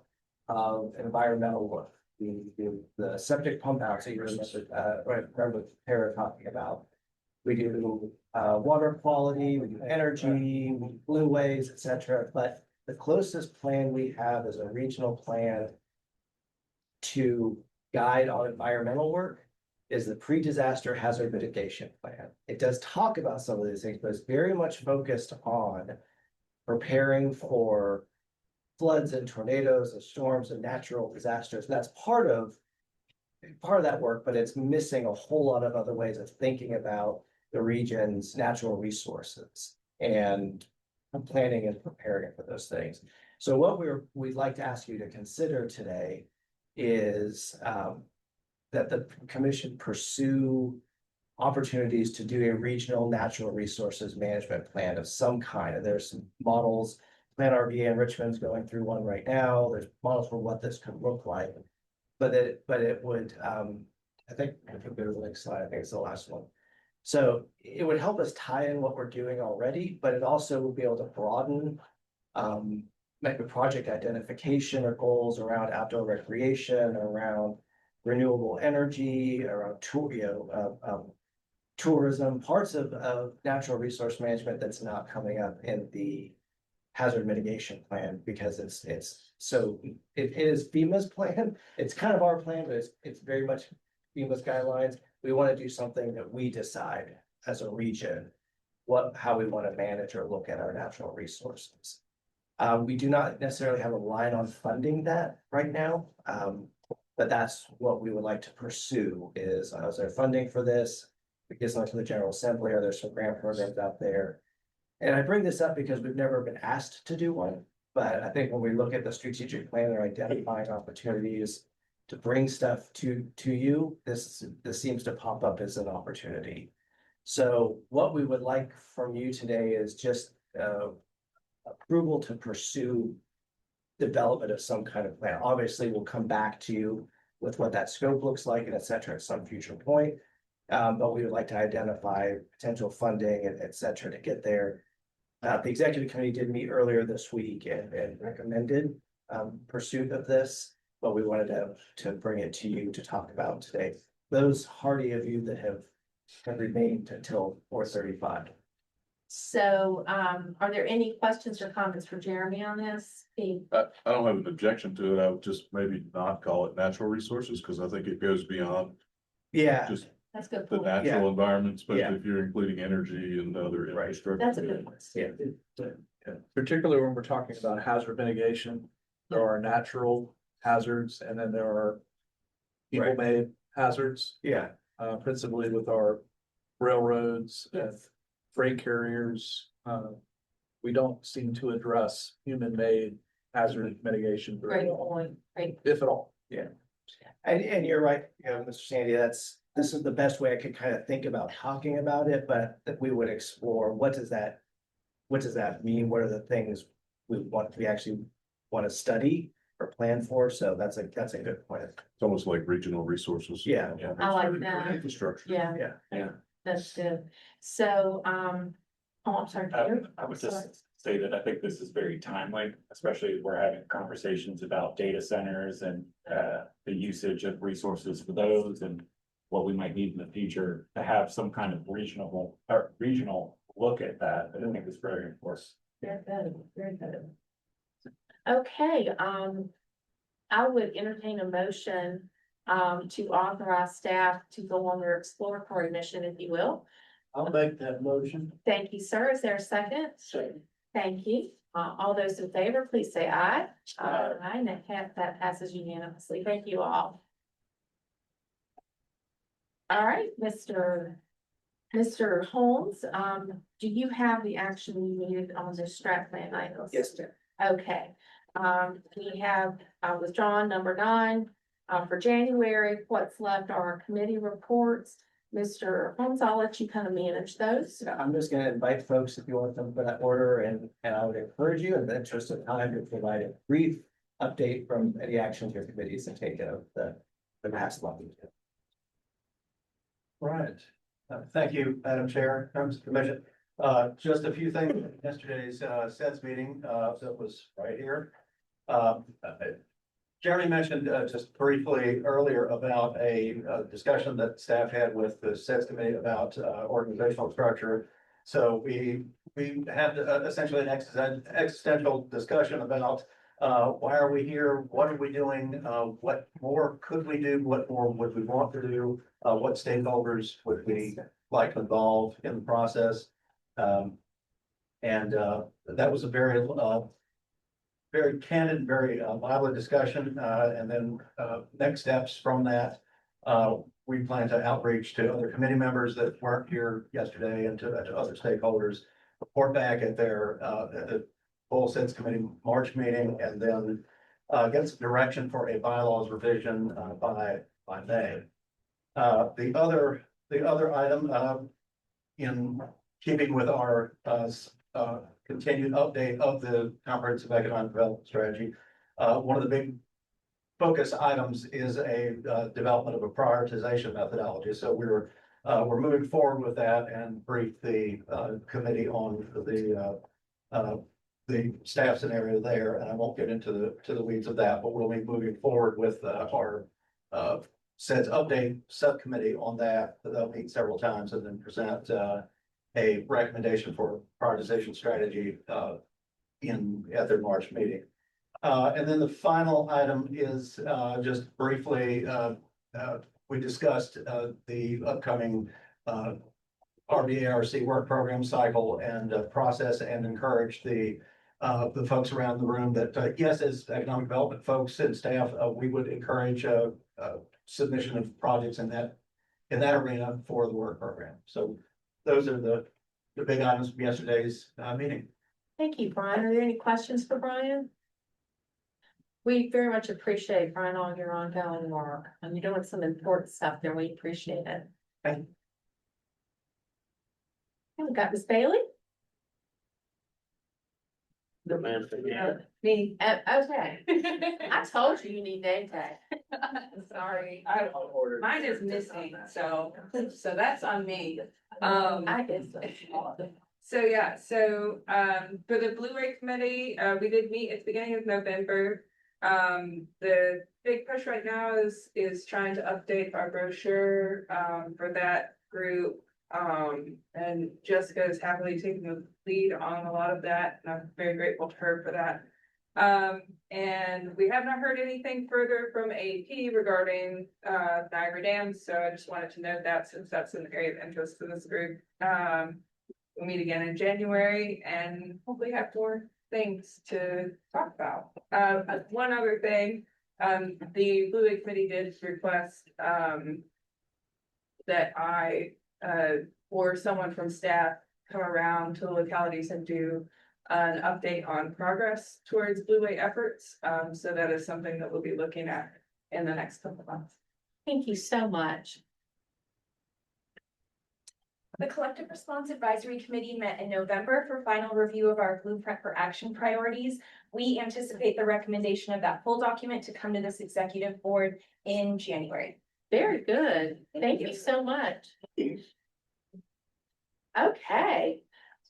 of environmental work. The septic pump out, so you remember Tara talking about. We do water quality, we do energy, blue ways, etc. But the closest plan we have is a regional plan to guide on environmental work is the pre-disaster hazard mitigation plan. It does talk about some of these things, but it's very much focused on preparing for floods and tornadoes and storms and natural disasters. And that's part of that work, but it's missing a whole lot of other ways of thinking about the region's natural resources and planning and preparing for those things. So what we'd like to ask you to consider today is that the commission pursue opportunities to do a regional natural resources management plan of some kind. And there's some models. Plan RVA in Richmond's going through one right now. There's models for what this could look like. But it would, I think, if we go to the next slide, I think it's the last one. So it would help us tie in what we're doing already, but it also would be able to broaden maybe project identification or goals around outdoor recreation, around renewable energy, around tourism, parts of natural resource management that's not coming up in the hazard mitigation plan, because it is FEMA's plan. It's kind of our plan, but it's very much FEMA's guidelines. We want to do something that we decide as a region, how we want to manage or look at our natural resources. We do not necessarily have a line on funding that right now. But that's what we would like to pursue is there funding for this? It gets onto the General Assembly, or there's some grant programs out there. And I bring this up because we've never been asked to do one. But I think when we look at the strategic plan and identifying opportunities to bring stuff to you, this seems to pop up as an opportunity. So what we would like from you today is just approval to pursue development of some kind of plan. Obviously, we'll come back to you with what that scope looks like and et cetera at some future point. But we would like to identify potential funding and et cetera to get there. The executive committee did meet earlier this week and recommended pursuit of this, but we wanted to bring it to you to talk about today. Those hardy of you that have remained until 4:35. So, are there any questions or comments for Jeremy on this? I don't have an objection to it. I would just maybe not call it natural resources, because I think it goes beyond Yeah, just That's a good the point. natural environment, especially Yeah. if you're including energy and other Right. infrastructure. That's a good one. yeah. Particularly when we're talking about hazard mitigation, there are natural hazards and then there are people-made hazards, Yeah, principally with our railroads and freight carriers. We don't seem to address human-made hazard mitigation very Great well, point, great. if at all. and you're right, Mr. Sandy, this is the best way I could kind of think about talking about it, but that we would explore, what does that mean? What are the things we actually want to study or plan for? So that's a good point. It's almost like regional resources. Yeah. I like that. Infrastructure. Yeah. Yeah. That's good. So, oh, I'm sorry. Peter? I would Sorry. just say that I think this is very timely, especially as we're having conversations about data centers and the usage of resources for those and what we might need in the future to have some kind of regional look at that. I think it's very important. Very good, very good. Okay, I would entertain a motion to authorize staff to go on their exploratory mission, if you will. I'll make that motion. Thank you, sir. Is there a second? Thank you. All those in favor, please say aye. Aye. And that passes unanimously. Thank you all. All right, Mr. Holmes, do you have the action you needed on the strat plan items? Yes, ma'am. Okay, we have withdrawn number 9 for January. What's left are our committee reports. Mr. Holmes, I'll let you kind of manage those. I'm just gonna invite folks if you want them for that order, and I would encourage you in the interest of time to provide a brief update from any actions your committees have taken of the past month. Right. Thank you, Madam Chair, members of the commission. Just a few things, from yesterday's SEDS meeting, that was right here. Jeremy mentioned just briefly earlier about a discussion that staff had with the SEDS committee about organizational structure. So we had essentially an existential discussion about why are we here? What are we doing? What more could we do? What more would we want to do? What stakeholders would we like to involve in the process? And that was a very candid, very lively discussion. And then next steps from that, we plan to outreach to other committee members that weren't here yesterday and to other stakeholders, report back at their at the full SEDS committee March meeting, and then get some direction for a bylaws revision by May. The other the other item, in keeping with our, continued update of the comprehensive economic development strategy, one of the big focus items is a, development of a prioritization methodology. So we're moving forward with that and brief the, committee on the staff scenario there, and I won't get into the weeds of that, but we'll be moving forward with, our, SEDS update subcommittee on that. They'll meet several times and then present, a recommendation for prioritization strategy, at their March meeting. And then the final item is, just briefly, we discussed, the upcoming, RVARC work program cycle and, process, and encourage the folks around the room that, yes, as economic development folks and staff, we would encourage submission of projects in that arena for the work program. So those are the big items from yesterday's meeting. Thank you, Brian. Are there any questions for Brian? We very much appreciate, Brian, all your ongoing work, and you're doing some important stuff there. We appreciate it. Thank you. We got Ms. Bailey? The man. Me. Okay. I told you you need name tag. Sorry, mine is missing, so that's on me. I guess so. So yeah, for the Blue Ray Committee, we did meet at the beginning of November. The big push right now is trying to update our brochure for that group. And Jessica is happily taking the lead on a lot of that, and I'm very grateful to her for that. And we have not heard anything further from AP regarding Niagara Dam, so I just wanted to note that since that's an area of interest to this group. We'll meet again in January and hopefully have more things to talk about. One other thing, the Blue Lake Committee did request that I or someone from staff come around to the localities and do an update on progress towards Blue Way efforts. So that is something that we'll be looking at in the next couple of months. Thank you so much. The Collective Response Advisory Committee met in November for final review of our blueprint for action priorities. We anticipate the recommendation of that full document to come to this executive board in January. Very good. Thank you so much. Okay,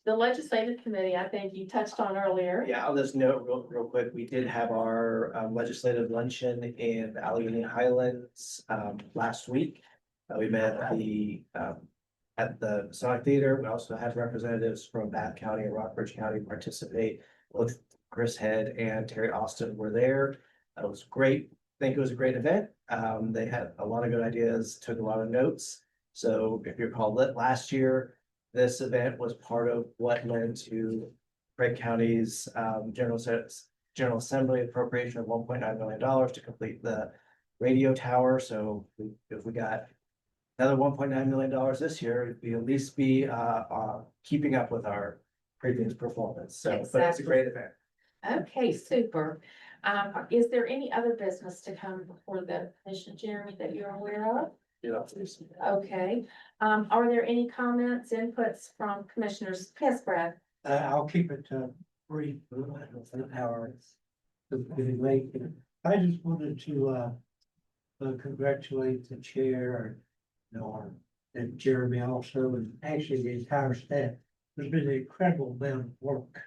the legislative committee, I think you touched on earlier. Yeah, I'll just note real quick, we did have our legislative luncheon in Allegheny Highlands last week. We met at the Sonic Theater. We also had representatives from Bath County and Rockbridge County participate. Both Chris Head and Terry Austin were there. It was great. I think it was a great event. They had a lot of good ideas, took a lot of notes. So if you recall, last year, this event was part of what led to Craig County's General Assembly appropriation of $1.9 million to complete the radio tower. So if we got another $1.9 million this year, we at least be keeping up with our previous performance. So, but it's a great event. Okay, super. Is there any other business to come before the commission, Jeremy, that you're aware of? Yeah. Okay. Are there any comments, inputs from commissioners? Yes, Brad. I'll keep it brief. I don't know how it's getting late. I just wanted to congratulate the chair and Jeremy also, and actually the entire staff. There's been an incredible amount of work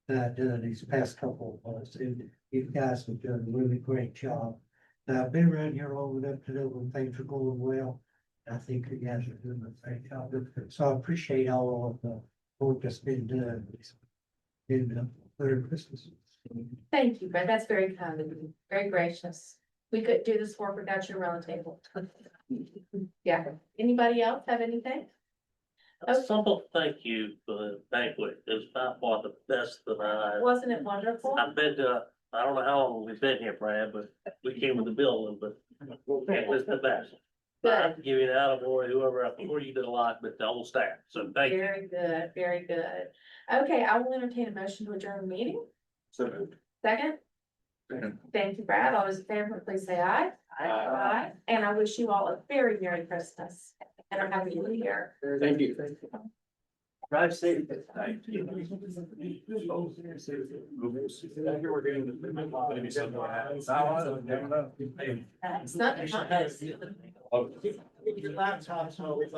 done these past couple of months, and you guys have done a really great job. I've been around here long enough to know when things are going well. I think you guys are doing a great job. So I appreciate all of the work that's been done. Merry Christmas. Thank you, Brad. That's very kind of you. Very gracious. We couldn't do this work without your round table. Yeah. Anybody else have anything? A simple thank you for the banquet. It was by far the best that Wasn't it wonderful? I've been to. I don't know how long we've been here, Brad, but we came with the building, but it was the best. Good. Give you an attaboy, whoever, I'm sure you did a lot, but the whole staff, so thank you. Very good, very good. Okay, I will entertain a motion to adjourn the meeting. Second? Thank you, Brad. All those in favor, please say aye. Aye. And I wish you all a very Merry Christmas. And I'm happy to be here. Thank you. Drive safe. It's not. Your laptops, folks.